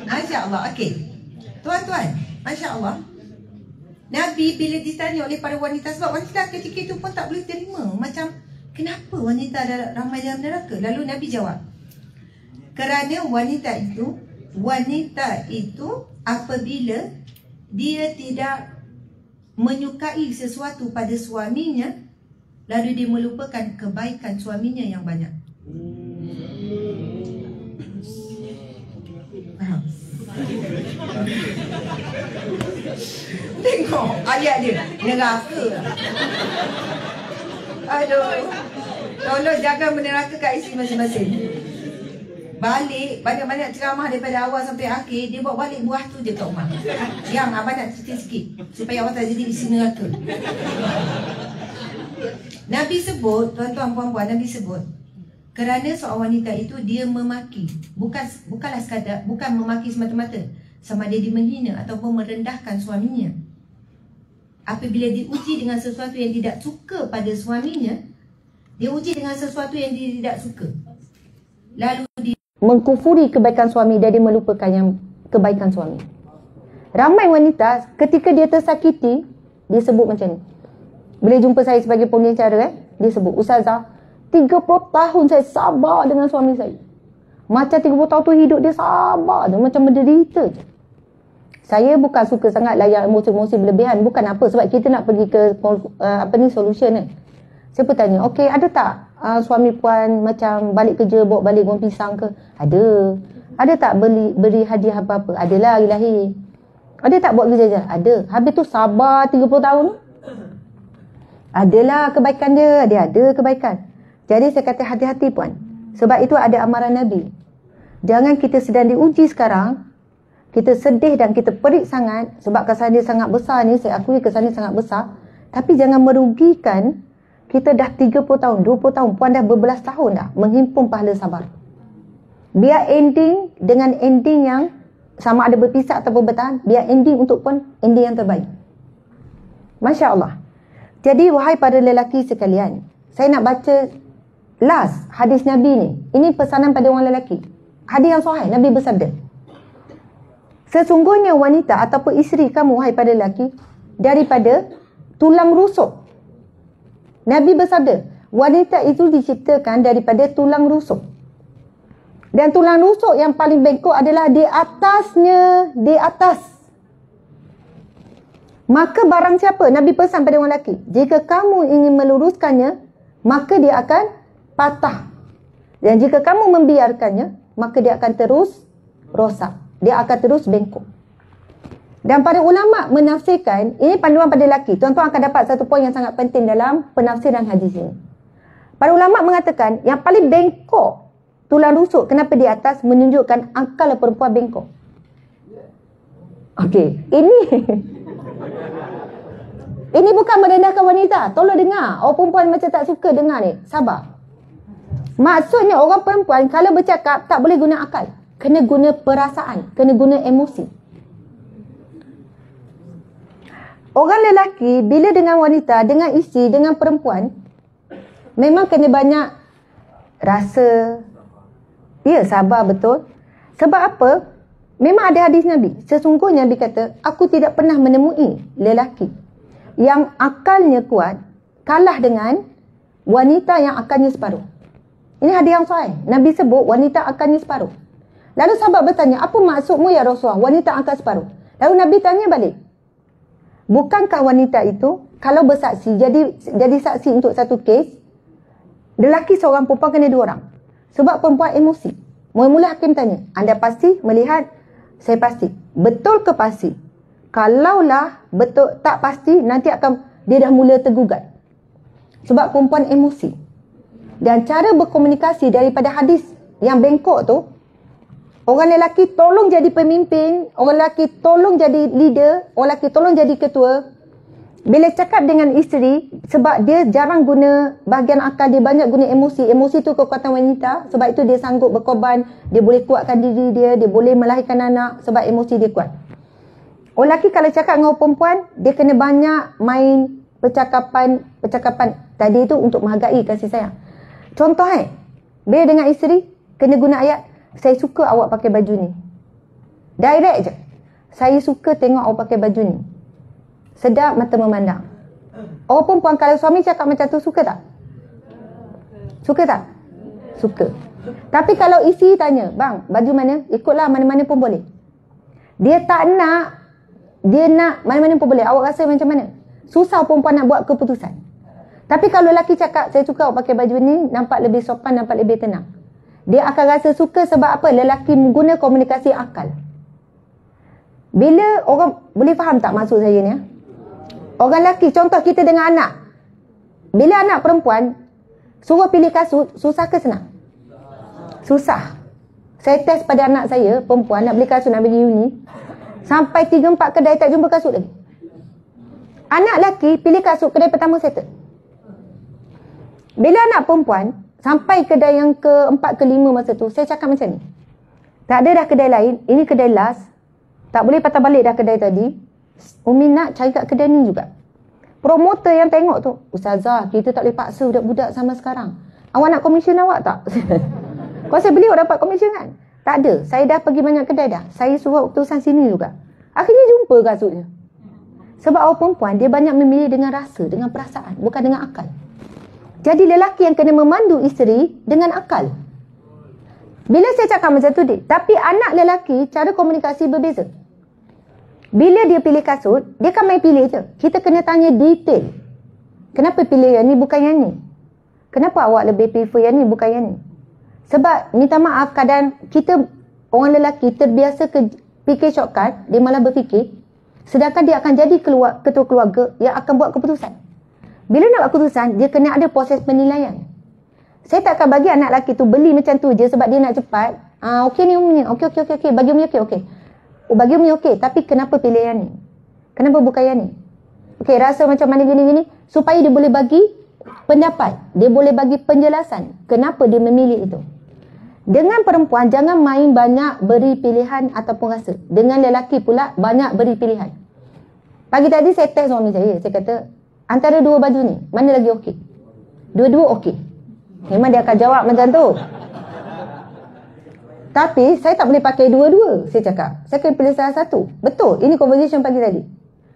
Masya Allah, okey. Tuan-tuan, Masya Allah. Nabi bila ditanya oleh para wanita, sebab wanita ketika itu pun tak boleh terima, macam kenapa wanita ramai dalam neraka? Lalu Nabi jawab, kerana wanita itu apabila dia tidak menyukai sesuatu pada suaminya, lalu dia melupakan kebaikan suaminya yang banyak. Tengok ayat dia, neraka. Aduh, tolong jaga menerakakan isteri masing-masing. Balik, banyak-banyak ceramah daripada awal sampai akhir, dia bawa balik buah tu je kat rumah. Yang abang nak cerita sikit, supaya awak tak jadi isteri neraka. Nabi sebut, tuan-tuan puan-puan, Nabi sebut, kerana seorang wanita itu dia memaki, bukanlah sekadar, bukan memaki semata-mata, sama ada dia menghina ataupun merendahkan suaminya. Apabila diuji dengan sesuatu yang tidak suka pada suaminya, dia uji dengan sesuatu yang dia tidak suka, lalu dia mengkufuri kebaikan suami dan dia melupakan yang kebaikan suami. Ramai wanita ketika dia tersakiti, dia sebut macam ni. Boleh jumpa saya sebagai pembicara, dia sebut, Ustazah, 30 tahun saya sabar dengan suami saya. Macam 30 tahun tu hidup dia sabar je, macam menderita je. Saya bukan suka sangat layan emosi-emosi berlebihan. Bukan apa, sebab kita nak pergi ke solution ni. Saya pun tanya, okey, ada tak suami puan macam balik kerja bawa balik buah pisang ke? Ada. Ada tak beri hadiah apa-apa? Adalah, ilahi. Ada tak buat kerja? Ada. Habis tu sabar 30 tahun tu? Adalah kebaikan dia. Dia ada kebaikan. Jadi saya kata hati-hati puan. Sebab itu ada amaran Nabi. Jangan kita sedang diuji sekarang, kita sedih dan kita perit sangat sebab kesan dia sangat besar ni, saya akui kesan dia sangat besar. Tapi jangan merugikan kita dah 30 tahun, 20 tahun, puan dah berbelas tahun dah menghimpun pahala sabar. Biar ending dengan ending yang sama ada berpisah atau bertahan, biar ending untuk puan ending yang terbaik. Masya Allah. Jadi wahai para lelaki sekalian, saya nak baca last hadis Nabi ni. Ini pesanan pada orang lelaki. Hadis yang sahih, Nabi bersabda, sesungguhnya wanita ataupun isteri kamu wahai pada lelaki daripada tulang rusuk. Nabi bersabda, wanita itu diciptakan daripada tulang rusuk. Dan tulang rusuk yang paling bengkok adalah di atasnya, di atas. Maka barang siapa, Nabi pesan pada orang lelaki, jika kamu ingin meluruskannya, maka dia akan patah. Dan jika kamu membiarkannya, maka dia akan terus rosak. Dia akan terus bengkok. Dan para ulama menafsirkan, ini panduan pada lelaki. Tuan-tuan akan dapat satu poin yang sangat penting dalam penafsiran hadis ini. Para ulama mengatakan, yang paling bengkok tulang rusuk kenapa di atas menunjukkan akal perempuan bengkok. Okey, ini bukan merendahkan wanita. Tolong dengar. Orang perempuan macam tak suka dengar ni. Sabar. Maksudnya orang perempuan kalau bercakap tak boleh guna akal. Kena guna perasaan. Kena guna emosi. Orang lelaki bila dengan wanita, dengan isteri, dengan perempuan, memang kena banyak rasa. Ya, sabar betul. Sebab apa? Memang ada hadis Nabi. Sesungguhnya Nabi kata, aku tidak pernah menemui lelaki yang akalnya kuat kalah dengan wanita yang akalnya separuh. Ini hadis yang sahih. Nabi sebut wanita akalnya separuh. Lalu sahabat bertanya, apa maksudmu ya Rasulullah, wanita akal separuh? Lalu Nabi tanya balik, bukankah wanita itu kalau bersaksi, jadi saksi untuk satu kes, lelaki seorang, perempuan kena 2 orang. Sebab perempuan emosi. Mula-mula hakim tanya, anda pasti melihat? Saya pasti. Betul ke pasti? Kalaulah betul tak pasti, nanti dia dah mula tergugat. Sebab perempuan emosi. Dan cara berkomunikasi daripada hadis yang bengkok tu, orang lelaki tolong jadi pemimpin, orang lelaki tolong jadi leader, orang lelaki tolong jadi ketua. Bila cakap dengan isteri, sebab dia jarang guna bahagian akal, dia banyak guna emosi. Emosi tu kekuatan wanita, sebab itu dia sanggup berkorban, dia boleh kuatkan diri dia, dia boleh melahirkan anak sebab emosi dia kuat. Orang lelaki kalau cakap dengan orang perempuan, dia kena banyak main percakapan tadi itu untuk menghargai kasih sayang. Contoh bila dengan isteri, kena guna ayat, saya suka awak pakai baju ni. Direct je. Saya suka tengok awak pakai baju ni. Sedap mata memandang. Orang perempuan kalau suami cakap macam tu, suka tak? Suka tak? Suka. Tapi kalau isteri tanya, bang, baju mana? Ikutlah, mana-mana pun boleh. Dia tak nak, dia nak mana-mana pun boleh. Awak rasa macam mana? Susah perempuan nak buat keputusan. Tapi kalau lelaki cakap, saya suka awak pakai baju ni, nampak lebih sopan, nampak lebih tenang. Dia akan rasa suka sebab apa? Lelaki menggunakan komunikasi akal. Bila orang, boleh faham tak maksud saya ni? Orang lelaki, contoh kita dengan anak. Bila anak perempuan suruh pilih kasut, susah ke senang? Susah. Saya test pada anak saya, perempuan, nak beli kasut, nak beli uni. Sampai 3-4 kedai tak jumpa kasut lagi. Anak lelaki pilih kasut, kedai pertama settle. Bila anak perempuan sampai kedai yang ke-4, ke-5 masa tu, saya cakap macam ni. Tak ada dah kedai lain, ini kedai last. Tak boleh patah balik dah kedai tadi. Umi nak cari kat kedai ni juga. Promoter yang tengok tu, Ustazah, kita tak boleh paksa budak-budak sama sekarang. Awak nak komisen awak tak? Kalau saya beli, awak dapat komisen kan? Tak ada. Saya dah pergi banyak kedai dah. Saya suruh utusan sini juga. Akhirnya jumpa kasutnya. Sebab orang perempuan, dia banyak memilih dengan rasa, dengan perasaan, bukan dengan akal. Jadi lelaki yang kena memandu isteri dengan akal. Bila saya cakap macam tu, tapi anak lelaki, cara komunikasi berbeza. Bila dia pilih kasut, dia kan main pilih je. Kita kena tanya detail. Kenapa pilih yang ni bukan yang ni? Kenapa awak lebih prefer yang ni bukan yang ni? Sebab, minta maaf, kadang kita, orang lelaki terbiasa fikir shortcut, dia malah berfikir, sedangkan dia akan jadi ketua keluarga yang akan buat keputusan. Bila nak buat keputusan, dia kena ada proses penilaian. Saya tak akan bagi anak lelaki tu beli macam tu je sebab dia nak cepat. Okey ni Umi, okey. Bagi Umi okey. Bagi Umi okey, tapi kenapa pilih yang ni? Kenapa bukan yang ni? Okey, rasa macam mana gini-gini, supaya dia boleh bagi pendapat. Dia boleh bagi penjelasan kenapa dia memilih itu. Dengan perempuan, jangan main banyak beri pilihan ataupun rasa. Dengan lelaki pula, banyak beri pilihan. Pagi tadi saya test suami saya. Saya kata, antara 2 baju ni, mana lagi okey? Dua-dua okey. Memang dia akan jawab macam tu. Tapi, saya tak boleh pakai dua-dua. Saya cakap, saya kena pilih salah satu. Betul, ini conversation pagi tadi.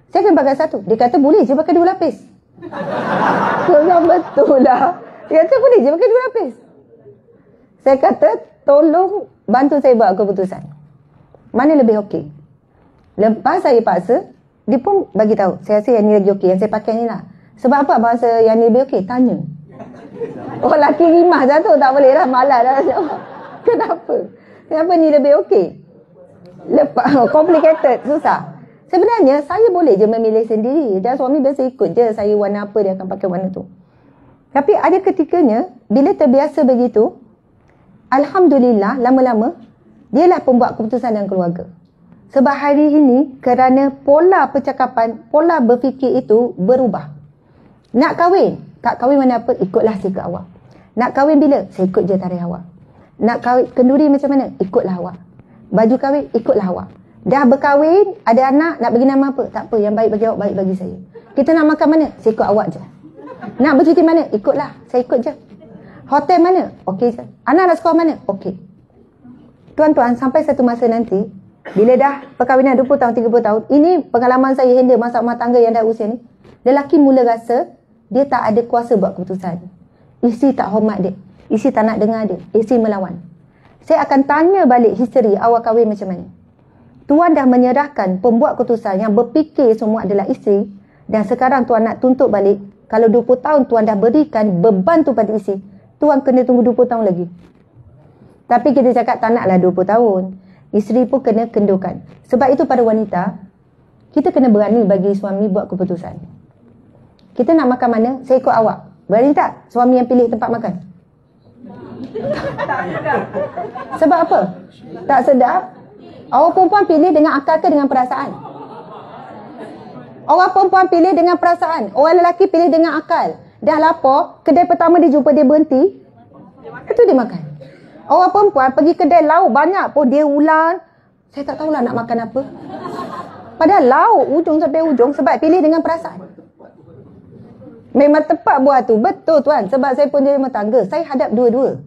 Saya kena pakai satu. Dia kata, boleh je pakai 2 lapis. Betul lah. Dia kata boleh je pakai 2 lapis. Saya kata tolong bantu saya buat keputusan. Mana lebih okey? Lepas saya paksa, dia pun bagi tahu. Saya rasa yang ni lagi okey, yang saya pakai ni lah. Sebab apa abang rasa yang ni lebih okey? Tanya. Oh, laki rimah jatuh tak boleh lah, malas dah jawab. Kenapa? Kenapa ni lebih okey? Lepas complicated, susah. Sebenarnya saya boleh je memilih sendiri. Dan suami biasa ikut je saya warna apa dia akan pakai warna tu. Tapi ada ketikanya bila terbiasa begitu, alhamdulillah lama-lama dialah pembuat keputusan dalam keluarga. Sebab hari ini kerana pola percakapan, pola berfikir itu berubah. Nak kahwin, tak kahwin mana apa, ikutlah sikap awak. Nak kahwin bila? Saya ikut je tarikh awak. Nak kahwin kenduri macam mana? Ikutlah awak. Baju kahwin, ikutlah awak. Dah berkahwin, ada anak, nak bagi nama apa? Tak apa, yang baik bagi awak, baik bagi saya. Kita nak makan mana? Saya ikut awak je. Nak bercuti mana? Ikutlah, saya ikut je. Hotel mana? Okey je. Anak nak sekolah mana? Okey. Tuan-tuan, sampai satu masa nanti, bila dah perkahwinan 20 tahun, 30 tahun, ini pengalaman saya handle masak rumah tangga yang dah usia ni, lelaki mula rasa dia tak ada kuasa buat keputusan. Isteri tak hormat dia. Isteri tak nak dengar dia. Isteri melawan. Saya akan tanya balik history awal kahwin macam mana. Tuan dah menyerahkan pembuat keputusan yang berfikir semua adalah isteri, dan sekarang tuan nak tuntut balik. Kalau 20 tahun tuan dah berikan beban tu pada isteri, tuan kena tunggu 20 tahun lagi. Tapi kita cakap tak naklah 20 tahun. Isteri pun kena kendukan. Sebab itu pada wanita, kita kena berani bagi suami buat keputusan. Kita nak makan mana? Saya ikut awak. Berani tak suami yang pilih tempat makan? Tak sedap. Sebab apa? Tak sedap. Awak perempuan pilih dengan akal ke dengan perasaan? Awak perempuan pilih dengan perasaan. Orang lelaki pilih dengan akal. Dah lapar, kedai pertama dia jumpa, dia berhenti, itu dia makan. Orang perempuan pergi kedai lauk banyak pun dia ulang. Saya tak tahulah nak makan apa. Padahal lauk ujung sampai ujung sebab pilih dengan perasaan. Memang tepat buat tu. Betul tuan. Sebab saya pun jadi rumah tangga. Saya hadap dua-dua.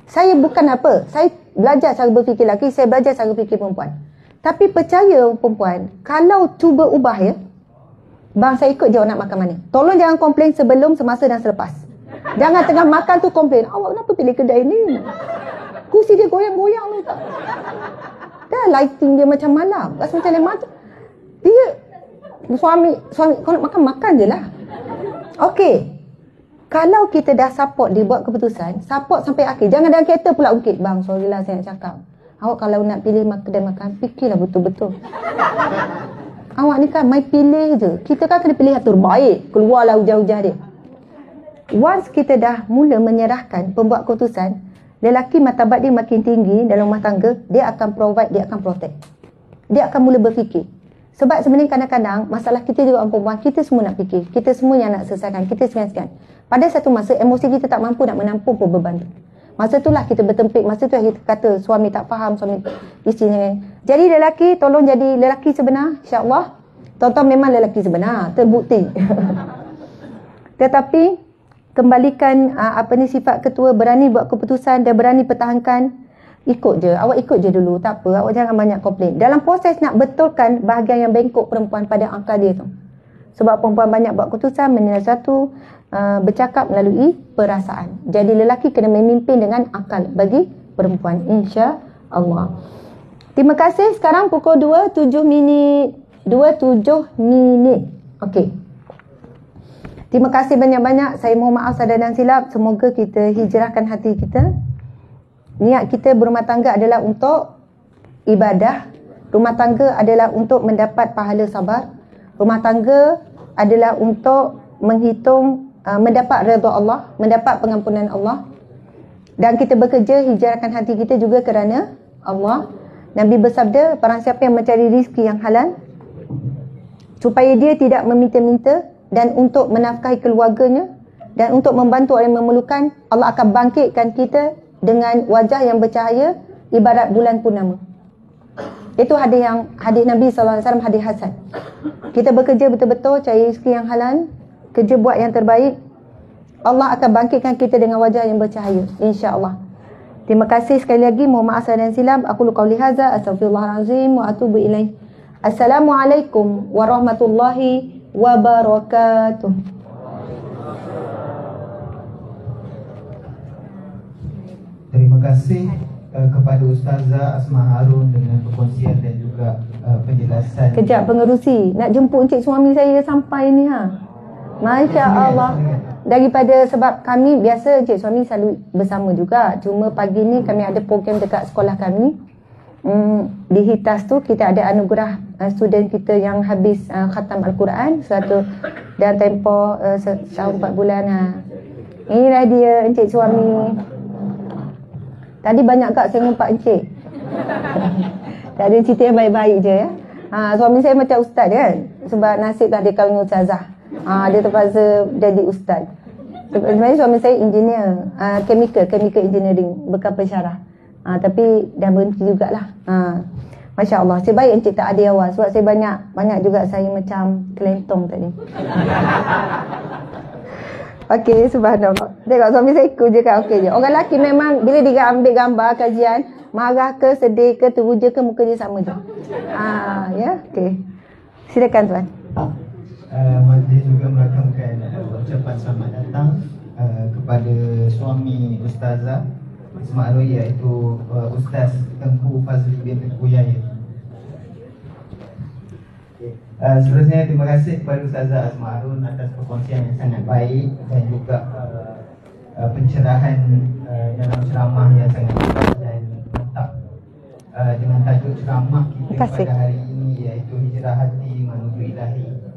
Saya bukan apa. Saya belajar cara berfikir lelaki. Saya belajar cara berfikir perempuan. Tapi percaya perempuan. Kalau cuba ubah ya. Bang saya ikut je awak nak makan mana. Tolong jangan komplain sebelum, semasa dan selepas. Jangan tengah makan tu komplain. Awak kenapa pilih kedai ni? Kursi dia goyang-goyang tu tak. Dah lighting dia macam malam. Rasa macam lemah tu. Dia suami kau nak makan je lah. Okey. Kalau kita dah support dia buat keputusan, support sampai akhir. Jangan dalam kereta pula ungkit. Bang, sorry lah saya nak cakap. Awak kalau nak pilih kedai makan, fikirlah betul-betul. Awak ni kan main pilih je. Kita kan kena pilih yang terbaik. Keluarlah hujah-hujah dia. Once kita dah mula menyerahkan pembuat keputusan, lelaki martabat dia makin tinggi dalam rumah tangga, dia akan provide, dia akan protect. Dia akan mula berfikir. Sebab sebenarnya kadang-kadang masalah kita juga orang perempuan, kita semua nak fikir. Kita semua yang nak selesaikan, kita sekian-sekian. Pada satu masa emosi kita tak mampu nak menampung beban tu. Masa itulah kita bertempik, masa itulah kita kata suami tak faham, suami isteri. Jadi lelaki, tolong jadi lelaki sebenar, insya-Allah. Tuan-tuan memang lelaki sebenar, terbukti. Tetapi kembalikan sifat ketua, berani buat keputusan dan berani pertahankan. Ikut je, awak ikut je dulu, tak apa, awak jangan banyak komplain. Dalam proses nak betulkan bahagian yang bengkok perempuan pada akal dia tu. Sebab perempuan banyak buat keputusan, menilai sesuatu, bercakap melalui perasaan. Jadi lelaki kena memimpin dengan akal bagi perempuan, insya-Allah. Terima kasih. Sekarang pukul 2:07 minit. Okey. Terima kasih banyak-banyak. Saya mohon maaf salah dan silap. Semoga kita hijrahkan hati kita. Niat kita berumah tangga adalah untuk ibadah. Rumah tangga adalah untuk mendapat pahala sabar. Rumah tangga adalah untuk menghitung, mendapat redha Allah, mendapat pengampunan Allah. Dan kita bekerja hijrahkan hati kita juga kerana Allah. Nabi bersabda, barang siapa yang mencari rezeki yang halal, supaya dia tidak meminta-minta, dan untuk menafkahi keluarganya, dan untuk membantu orang yang memerlukan, Allah akan bangkitkan kita dengan wajah yang bercahaya ibarat bulan purnama. Itu hadis Nabi SAW, hadis hasan. Kita bekerja betul-betul, cari rezeki yang halal, kerja buat yang terbaik, Allah akan bangkitkan kita dengan wajah yang bercahaya, insya-Allah. Terima kasih sekali lagi. Mohon maaf salah dan silap. Aku qauli hadza, astaghfirullahalazim wa atubu ilaih. Assalamualaikum warahmatullahi wabarakatuh. kasih kepada Ustazah Asma Harun dengan perkongsian dan juga penjelasan. Kejap pengerusi, nak jemput encik suami saya sampai ni ha. Masya Allah. Daripada sebab kami biasa encik suami selalu bersama juga. Cuma pagi ni kami ada program dekat sekolah kami. Di Hitas tu kita ada anugerah student kita yang habis khatam Al-Quran dan tempoh setahun 4 bulan ha. Inilah dia encik suami. Tadi banyak kat saya ngumpat encik. Tak ada cerita yang baik-baik je ya. Suami saya macam ustaz kan. Sebab nasib dah dia kahwin ustazah. Dia terpaksa jadi ustaz. Sebenarnya suami saya engineer, chemical engineering, bekal pensyarah. Tapi dah berhenti jugalah. Masya Allah. Sebaik encik tak ada awal. Sebab saya banyak juga saya macam kelentong tadi. Okey, subhanallah. Tengok suami saya ikut je kan, okey je. Orang lelaki memang bila dia ambil gambar kajian, marah ke, sedih ke, teruja ke, muka dia sama je. Ya, okey. Silakan tuan. Majlis juga merakamkan ucapan selamat datang kepada suami Ustazah Asma Harun, iaitu Ustaz Tengku Fazli bin Tengku Yahya. Seterusnya terima kasih kepada Ustazah Asma Harun atas perkongsian yang sangat baik dan juga pencerahan dalam ceramah yang sangat baik dan mantap. Dengan tajuk ceramah kita pada hari ini iaitu Hijrah Hati Menuju Ilahi.